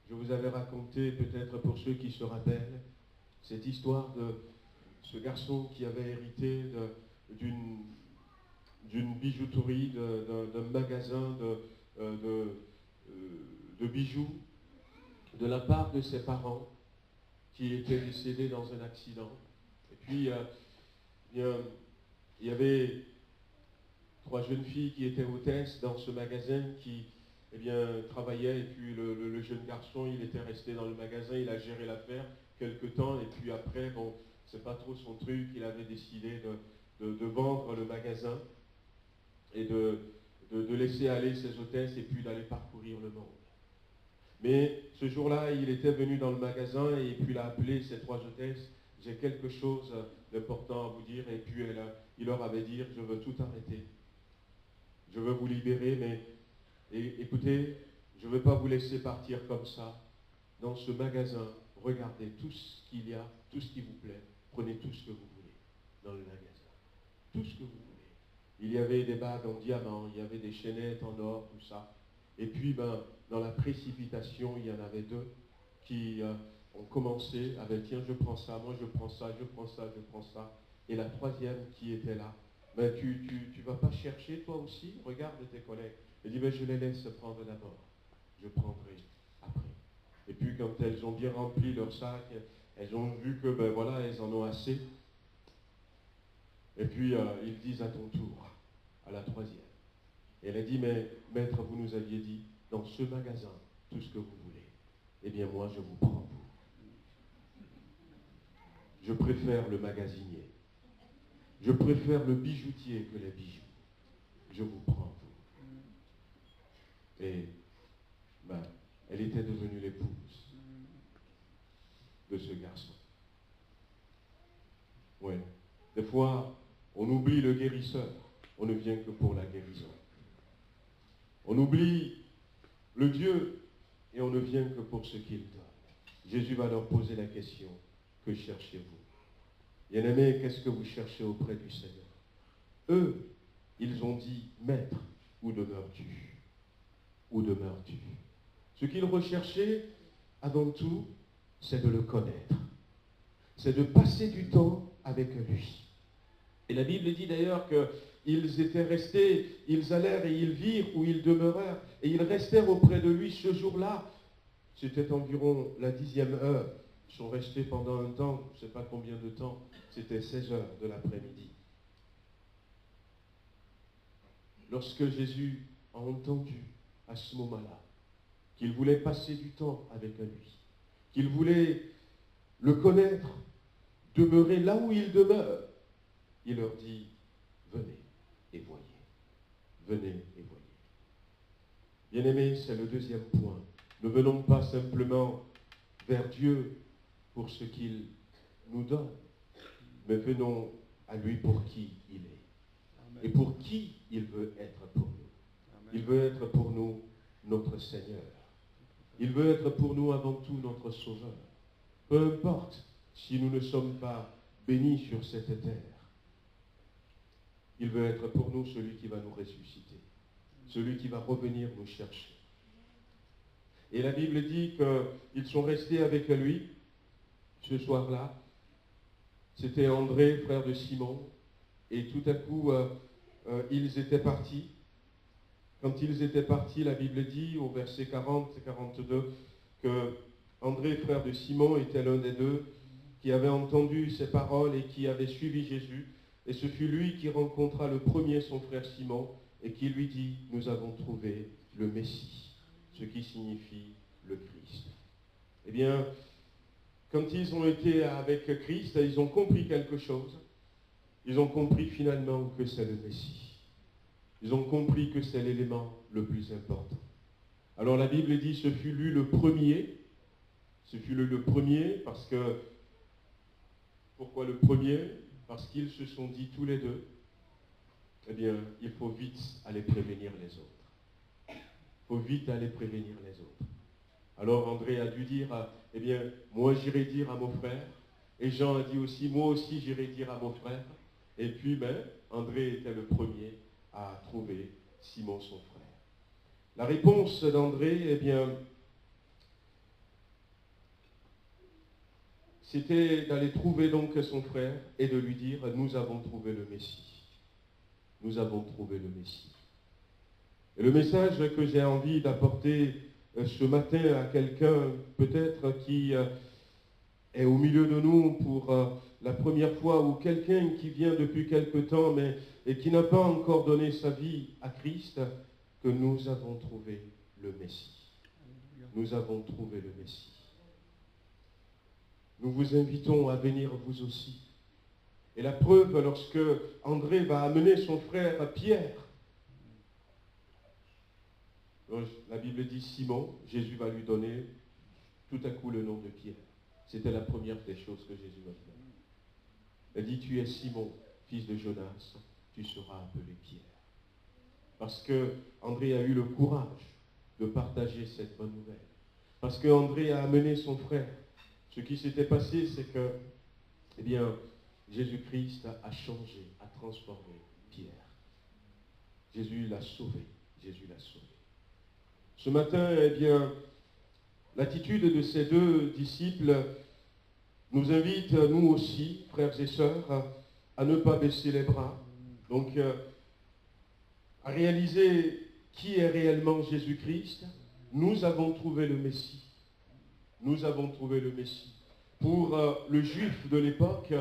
Je vous avais raconté, peut-être pour ceux qui se rappellent, cette histoire de ce garçon qui avait hérité d'une bijouterie, d'un magasin de bijoux, de la part de ses parents qui étaient décédés dans un accident. Et puis, il y avait 3 jeunes filles qui étaient hôtesses dans ce magasin qui travaillaient. Et puis, le jeune garçon, il était resté dans le magasin, il a géré l'affaire quelque temps. Et puis après, bon, c'est pas trop son truc, il avait décidé de vendre le magasin et de laisser aller ses hôtesses et puis d'aller parcourir le monde. Mais ce jour-là, il était venu dans le magasin et puis il a appelé ses 3 hôtesses. J'ai quelque chose d'important à vous dire. Et puis il leur avait dit, je veux tout arrêter. Je veux vous libérer, mais écoutez, je ne veux pas vous laisser partir comme ça. Dans ce magasin, regardez tout ce qu'il y a, tout ce qui vous plaît. Prenez tout ce que vous voulez dans le magasin. Tout ce que vous voulez. Il y avait des bagues en diamant, il y avait des chaînettes en or, tout ça. Et puis, dans la précipitation, il y en avait 2 qui ont commencé avec, tiens, je prends ça, moi je prends ça, je prends ça, je prends ça. Et la 3e qui était là, tu vas pas chercher toi aussi? Regarde tes collègues. Elle dit, je les laisse prendre d'abord. Je prendrai après. Et puis, quand elles ont bien rempli leur sac, elles ont vu que, voilà, elles en ont assez. Et puis, ils disent à ton tour, à la 3e. Et elle a dit, mais maître, vous nous aviez dit, dans ce magasin, tout ce que vous voulez. Eh bien, moi, je vous prends vous. Je préfère le magasinier. Je préfère le bijoutier que les bijoux. Je vous prends vous. Et, elle était devenue l'épouse de ce garçon. Oui. Des fois, on oublie le guérisseur. On ne vient que pour la guérison. On oublie le Dieu et on ne vient que pour ce qu'il donne. Jésus va leur poser la question, que cherchez-vous? Bien-aimés, qu'est-ce que vous cherchez auprès du Seigneur? Eux, ils ont dit, Maître, où demeures-tu? Où demeures-tu? Ce qu'ils recherchaient, avant tout, c'est de le connaître. C'est de passer du temps avec lui. Et la Bible dit d'ailleurs qu'ils étaient restés, ils allèrent et ils virent où ils demeurèrent, et ils restèrent auprès de lui ce jour-là. C'était environ la 10e heure. Ils sont restés pendant un temps, je ne sais pas combien de temps, c'était 16 heures de l'après-midi. Lorsque Jésus a entendu à ce moment-là qu'il voulait passer du temps avec lui, qu'il voulait le connaître, demeurer là où il demeure, il leur dit, venez et voyez. Venez et voyez. Bien-aimés, c'est le 2e point. Ne venons pas simplement vers Dieu pour ce qu'il nous donne, mais venons à lui pour qui il est. Amen. Et pour qui il veut être pour nous. Amen. Il veut être pour nous notre Seigneur. Il veut être pour nous avant tout notre Sauveur. Peu importe si nous ne sommes pas bénis sur cette terre. Il veut être pour nous celui qui va nous ressusciter, celui qui va revenir nous chercher. Et la Bible dit qu'ils sont restés avec lui ce soir-là. C'était André, frère de Simon, et tout à coup, ils étaient partis. Quand ils étaient partis, la Bible dit au verset 40 et 42 que André, frère de Simon, était l'un des 2 qui avait entendu ces paroles et qui avait suivi Jésus. Et ce fut lui qui rencontra le premier son frère Simon et qui lui dit, nous avons trouvé le Messie, ce qui signifie le Christ. Eh bien, quand ils ont été avec Christ, ils ont compris quelque chose. Ils ont compris finalement que c'est le Messie. Ils ont compris que c'est l'élément le plus important. Alors la Bible dit, ce fut lui le premier. Ce fut le premier parce que, pourquoi le premier? Parce qu'ils se sont dit tous les 2, eh bien, il faut vite aller prévenir les autres. Il faut vite aller prévenir les autres. Alors André a dû dire, eh bien, moi j'irai dire à mon frère. Et Jean a dit aussi, moi aussi j'irai dire à mon frère. Et puis, André était le premier à trouver Simon son frère. La réponse d'André, eh bien, c'était d'aller trouver donc son frère et de lui dire, nous avons trouvé le Messie. Nous avons trouvé le Messie. Et le message que j'ai envie d'apporter ce matin à quelqu'un peut-être qui est au milieu de nous pour la première fois, ou quelqu'un qui vient depuis quelque temps et qui n'a pas encore donné sa vie à Christ, que nous avons trouvé le Messie. Nous avons trouvé le Messie. Nous vous invitons à venir vous aussi. Et la preuve, lorsque André va amener son frère Pierre, la Bible dit Simon, Jésus va lui donner tout à coup le nom de Pierre. C'était la première des choses que Jésus va faire. Elle dit, tu es Simon, fils de Jonas, tu seras appelé Pierre. Parce que André a eu le courage de partager cette bonne nouvelle. Parce que André a amené son frère. Ce qui s'était passé, c'est que, eh bien, Jésus-Christ a changé, a transformé Pierre. Jésus l'a sauvé. Jésus l'a sauvé. Ce matin, eh bien, l'attitude de ces deux disciples nous invite, nous aussi, frères et sœurs, à ne pas baisser les bras. Donc, à réaliser qui est réellement Jésus-Christ. Nous avons trouvé le Messie. Nous avons trouvé le Messie. Pour le juif de l'époque,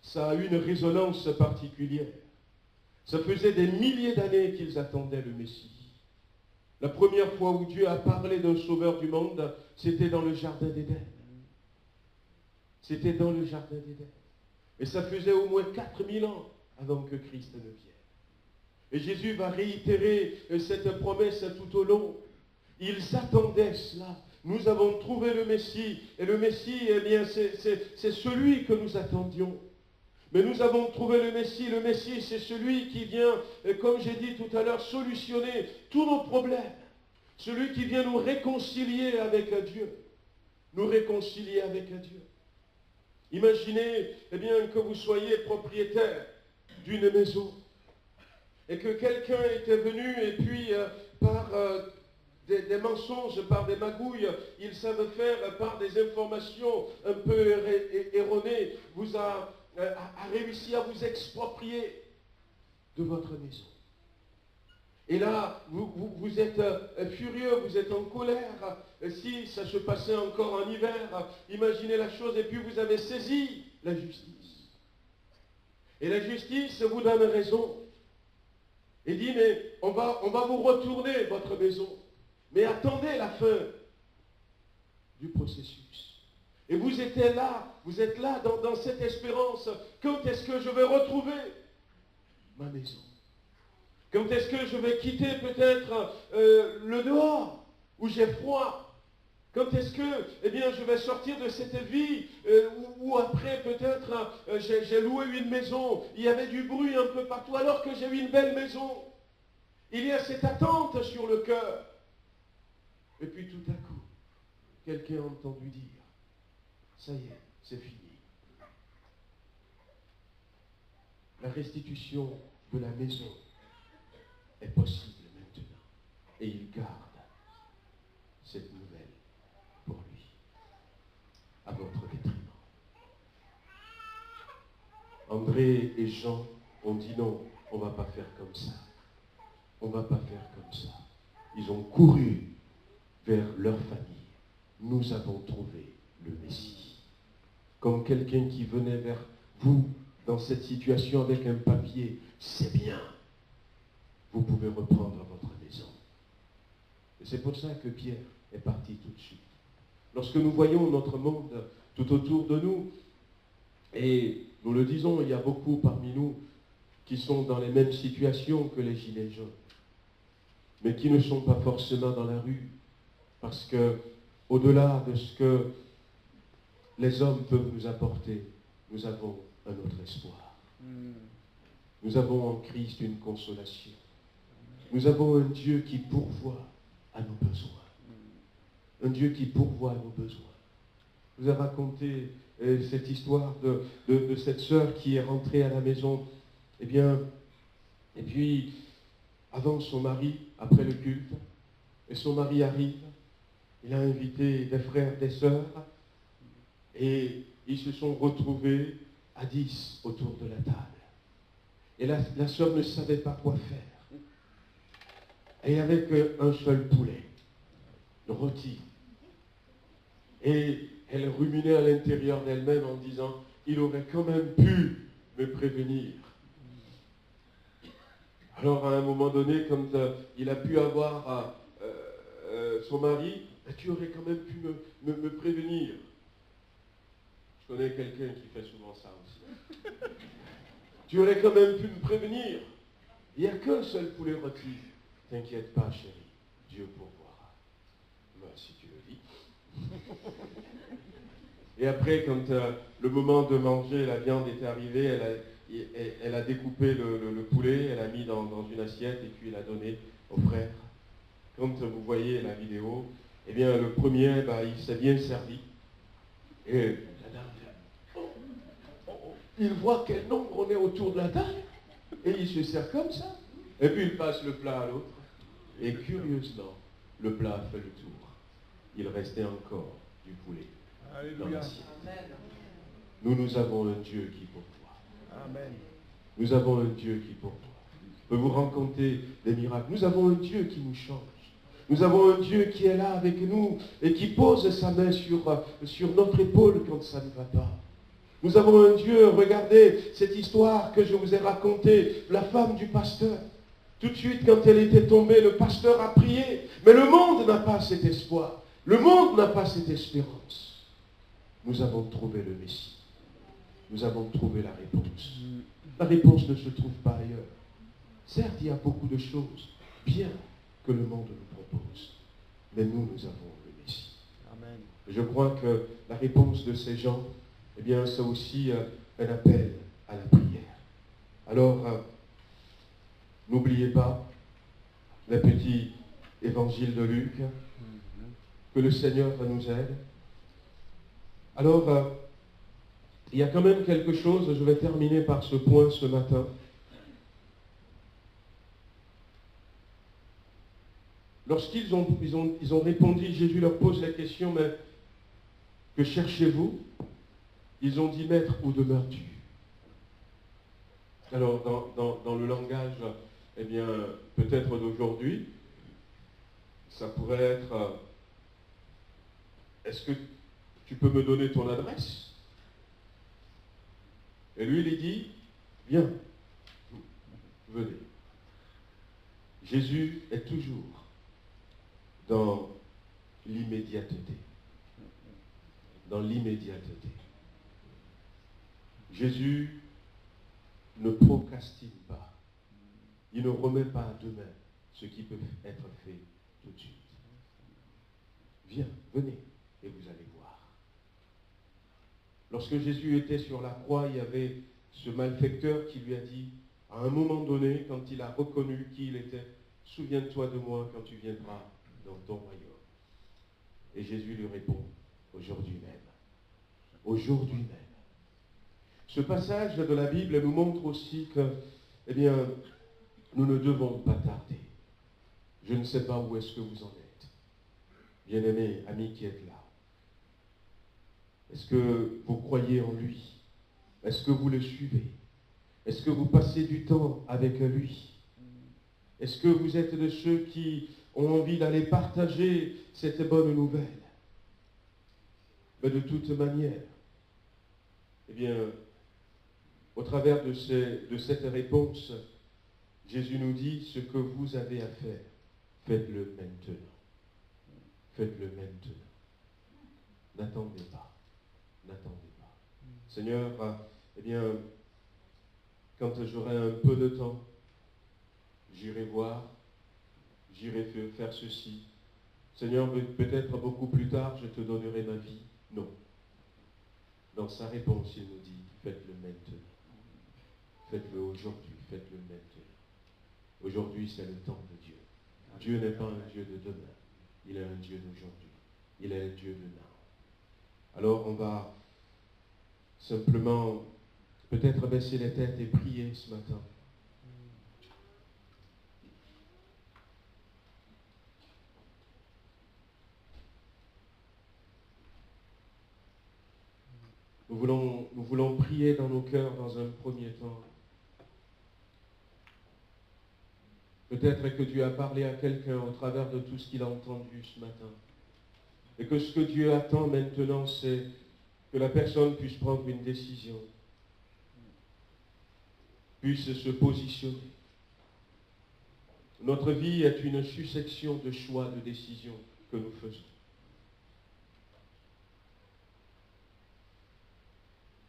ça a eu une résonance particulière. Ça faisait des milliers d'années qu'ils attendaient le Messie. La première fois où Dieu a parlé d'un sauveur du monde, c'était dans le jardin d'Éden. C'était dans le jardin d'Éden. Et ça faisait au moins 4000 ans avant que Christ ne vienne. Et Jésus va réitérer cette promesse tout au long. Ils attendaient cela. Nous avons trouvé le Messie. Et le Messie, eh bien, c'est celui que nous attendions. Mais nous avons trouvé le Messie. Le Messie, c'est celui qui vient, comme j'ai dit tout à l'heure, solutionner tous nos problèmes. Celui qui vient nous réconcilier avec Dieu. Nous réconcilier avec Dieu. Imaginez, eh bien, que vous soyez propriétaire d'une maison. Et que quelqu'un était venu et puis par des mensonges, par des magouilles, ils savent faire par des informations un peu erronées, vous a réussi à vous exproprier de votre maison. Et là, vous êtes furieux, vous êtes en colère. Et si ça se passait encore en hiver, imaginez la chose, et puis vous avez saisi la justice. Et la justice vous donne raison. Et dit, mais on va vous retourner votre maison. Mais attendez la fin du processus. Et vous êtes là dans cette espérance. Quand est-ce que je vais retrouver ma maison? Quand est-ce que je vais quitter peut-être le dehors, où j'ai froid? Quand est-ce que, eh bien, je vais sortir de cette vie où après peut-être j'ai loué une maison, il y avait du bruit un peu partout alors que j'ai eu une belle maison. Il y a cette attente sur le cœur. Et puis tout à coup, quelqu'un a entendu dire, ça y est, c'est fini. La restitution de la maison est possible maintenant. Et il garde cette nouvelle pour lui, à votre détriment. André et Jean ont dit non, on ne va pas faire comme ça. On ne va pas faire comme ça. Ils ont couru vers leur famille. Nous avons trouvé le Messie. Comme quelqu'un qui venait vers vous dans cette situation avec un papier, c'est bien. Vous pouvez reprendre votre maison. Et c'est pour ça que Pierre est parti tout de suite. Lorsque nous voyons notre monde tout autour de nous, et nous le disons, il y a beaucoup parmi nous qui sont dans les mêmes situations que les gilets jaunes, mais qui ne sont pas forcément dans la rue, parce que au-delà de ce que les hommes peuvent nous apporter, nous avons un autre espoir. Nous avons en Christ une consolation. Nous avons un Dieu qui pourvoit à nos besoins. Un Dieu qui pourvoit à nos besoins. Je vous ai raconté cette histoire de cette sœur qui est rentrée à la maison. Eh bien, Et puis, avant son mari, après le culte, et son mari arrive, il a invité des frères, des sœurs, et ils se sont retrouvés à 10 autour de la table. Et la sœur ne savait pas quoi faire. Et avec un seul poulet, rôti. Et elle ruminait à l'intérieur d'elle-même en disant, il aurait quand même pu me prévenir. Alors à un moment donné, quand il a pu avoir son mari, tu aurais quand même pu me prévenir. Je connais quelqu'un qui fait souvent ça aussi. Tu aurais quand même pu me prévenir. Il n'y a qu'un seul poulet rôti. T'inquiète pas, chérie, Dieu pourvoira. Ben, si tu le dis. Et après, quand le moment de manger, la viande était arrivée, elle a découpé le poulet, elle a mis dans une assiette et puis elle a donné aux frères. Quand vous voyez la vidéo, eh bien le premier, il s'est bien servi. Et la dame dit, il voit quel nombre on est autour de la table. Et il se sert comme ça. Et puis il passe le plat à l'autre. Et curieusement, le plat a fait le tour. Il restait encore du poulet. Alléluia. Nous avons un Dieu qui pourvoit. Amen. Nous avons un Dieu qui pourvoit. Je peux vous raconter des miracles. Nous avons un Dieu qui nous change. Nous avons un Dieu qui est là avec nous et qui pose sa main sur notre épaule quand ça ne va pas. Nous avons un Dieu, regardez cette histoire que je vous ai racontée, la femme du pasteur. Tout de suite, quand elle était tombée, le pasteur a prié. Mais le monde n'a pas cet espoir. Le monde n'a pas cette espérance. Nous avons trouvé le Messie. Nous avons trouvé la réponse. La réponse ne se trouve pas ailleurs. Certes, il y a beaucoup de choses bien que le monde nous propose. Mais nous avons le Messie. Amen. Je crois que la réponse de ces gens, eh bien, c'est aussi un appel à la prière. Alors, n'oubliez pas le petit évangile de Luc, que le Seigneur nous aide. Alors, il y a quand même quelque chose, je vais terminer par ce point ce matin. Lorsqu'ils ont répondu, Jésus leur pose la question, mais que cherchez-vous? Ils ont dit, Maître, où demeures-tu? Alors, dans le langage, eh bien, peut-être d'aujourd'hui, ça pourrait être, est-ce que tu peux me donner ton adresse? Et lui, il dit, viens, venez. Jésus est toujours dans l'immédiateté. Dans l'immédiateté. Jésus ne procrastine pas. Il ne remet pas à demain ce qui peut être fait tout de suite. Viens, venez, et vous allez voir. Lorsque Jésus était sur la croix, il y avait ce malfaiteur qui lui a dit, à un moment donné, quand il a reconnu qui il était, souviens-toi de moi quand tu viendras dans ton royaume. Et Jésus lui répond, aujourd'hui même. Aujourd'hui même. Ce passage de la Bible nous montre aussi que, eh bien, nous ne devons pas tarder. Je ne sais pas où est-ce que vous en êtes. Bien-aimés, amis qui êtes là. Est-ce que vous croyez en lui? Est-ce que vous le suivez? Est-ce que vous passez du temps avec lui? Est-ce que vous êtes de ceux qui ont envie d'aller partager cette bonne nouvelle? Mais de toute manière, eh bien, au travers de cette réponse, Jésus nous dit, ce que vous avez à faire, faites-le maintenant. Faites-le maintenant. N'attendez pas. N'attendez pas. Seigneur, eh bien, quand j'aurai un peu de temps, j'irai voir, j'irai faire ceci. Seigneur, peut-être beaucoup plus tard, je te donnerai ma vie. Non. Dans sa réponse, il nous dit, faites-le maintenant. Faites-le aujourd'hui, faites-le maintenant. Aujourd'hui, c'est le temps de Dieu. Dieu n'est pas un Dieu de demain. Il est un Dieu d'aujourd'hui. Il est un Dieu de now. Alors, on va simplement peut-être baisser les têtes et prier ce matin. Nous voulons prier dans nos cœurs dans un premier temps. Peut-être que Dieu a parlé à quelqu'un au travers de tout ce qu'il a entendu ce matin. Et que ce que Dieu attend maintenant, c'est que la personne puisse prendre une décision, puisse se positionner. Notre vie est une succession de choix, de décisions que nous faisons.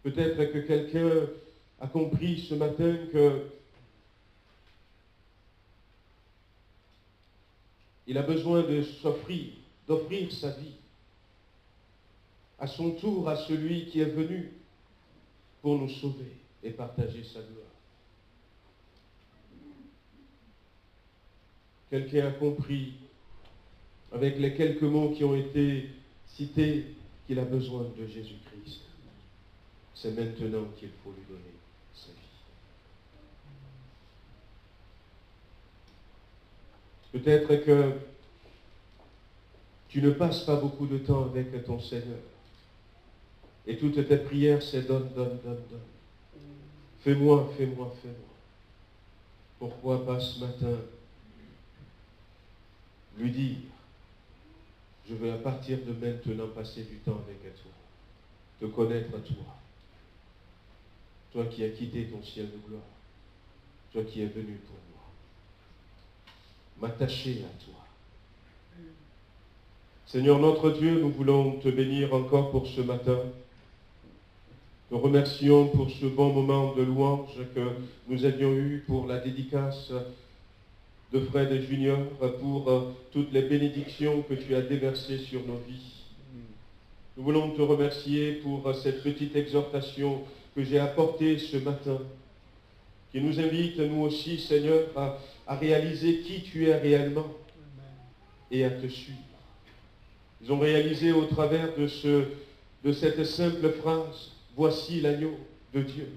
Peut-être que quelqu'un a compris ce matin que il a besoin de s'offrir, d'offrir sa vie à son tour à celui qui est venu pour nous sauver et partager sa gloire. Quelqu'un a compris, avec les quelques mots qui ont été cités, qu'il a besoin de Jésus-Christ. C'est maintenant qu'il faut lui donner sa vie. Peut-être que tu ne passes pas beaucoup de temps avec ton Seigneur. Et toutes tes prières, c'est donne, donne, donne, donne. Fais-moi, fais-moi, fais-moi. Pourquoi pas ce matin lui dire, je veux à partir de maintenant passer du temps avec toi, te connaître à toi. Toi qui as quitté ton ciel de gloire, toi qui es venu pour moi, m'attacher à toi. Seigneur notre Dieu, nous voulons te bénir encore pour ce matin. Nous remercions pour ce bon moment de louange que nous avions eu pour la dédicace de Fred et Junior, pour toutes les bénédictions que tu as déversées sur nos vies. Nous voulons te remercier pour cette petite exhortation que j'ai apportée ce matin, qui nous invite, nous aussi, Seigneur, à réaliser qui tu es réellement et à te suivre. Ils ont réalisé au travers de cette simple phrase, « Voici l'agneau de Dieu ».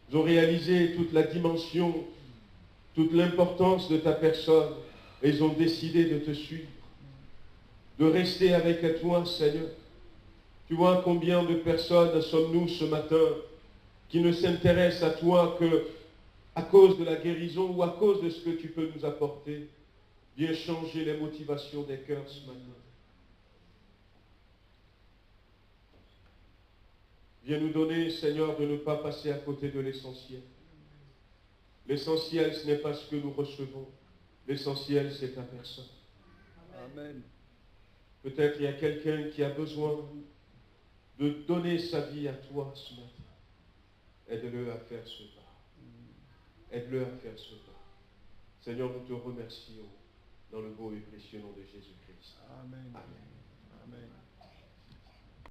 Ils ont réalisé toute la dimension, toute l'importance de ta personne, et ils ont décidé de te suivre, de rester avec toi, Seigneur. Tu vois combien de personnes sommes-nous ce matin qui ne s'intéressent à toi que à cause de la guérison ou à cause de ce que tu peux nous apporter. Viens changer les motivations des cœurs ce matin. Viens nous donner, Seigneur, de ne pas passer à côté de l'essentiel. L'essentiel, ce n'est pas ce que nous recevons. L'essentiel, c'est ta personne. Amen. Peut-être il y a quelqu'un qui a besoin de donner sa vie à toi ce matin. Aide-le à faire ce pas. Aide-le à faire ce pas. Seigneur, nous te remercions dans le beau et précieux nom de Jésus-Christ. Amen. Amen.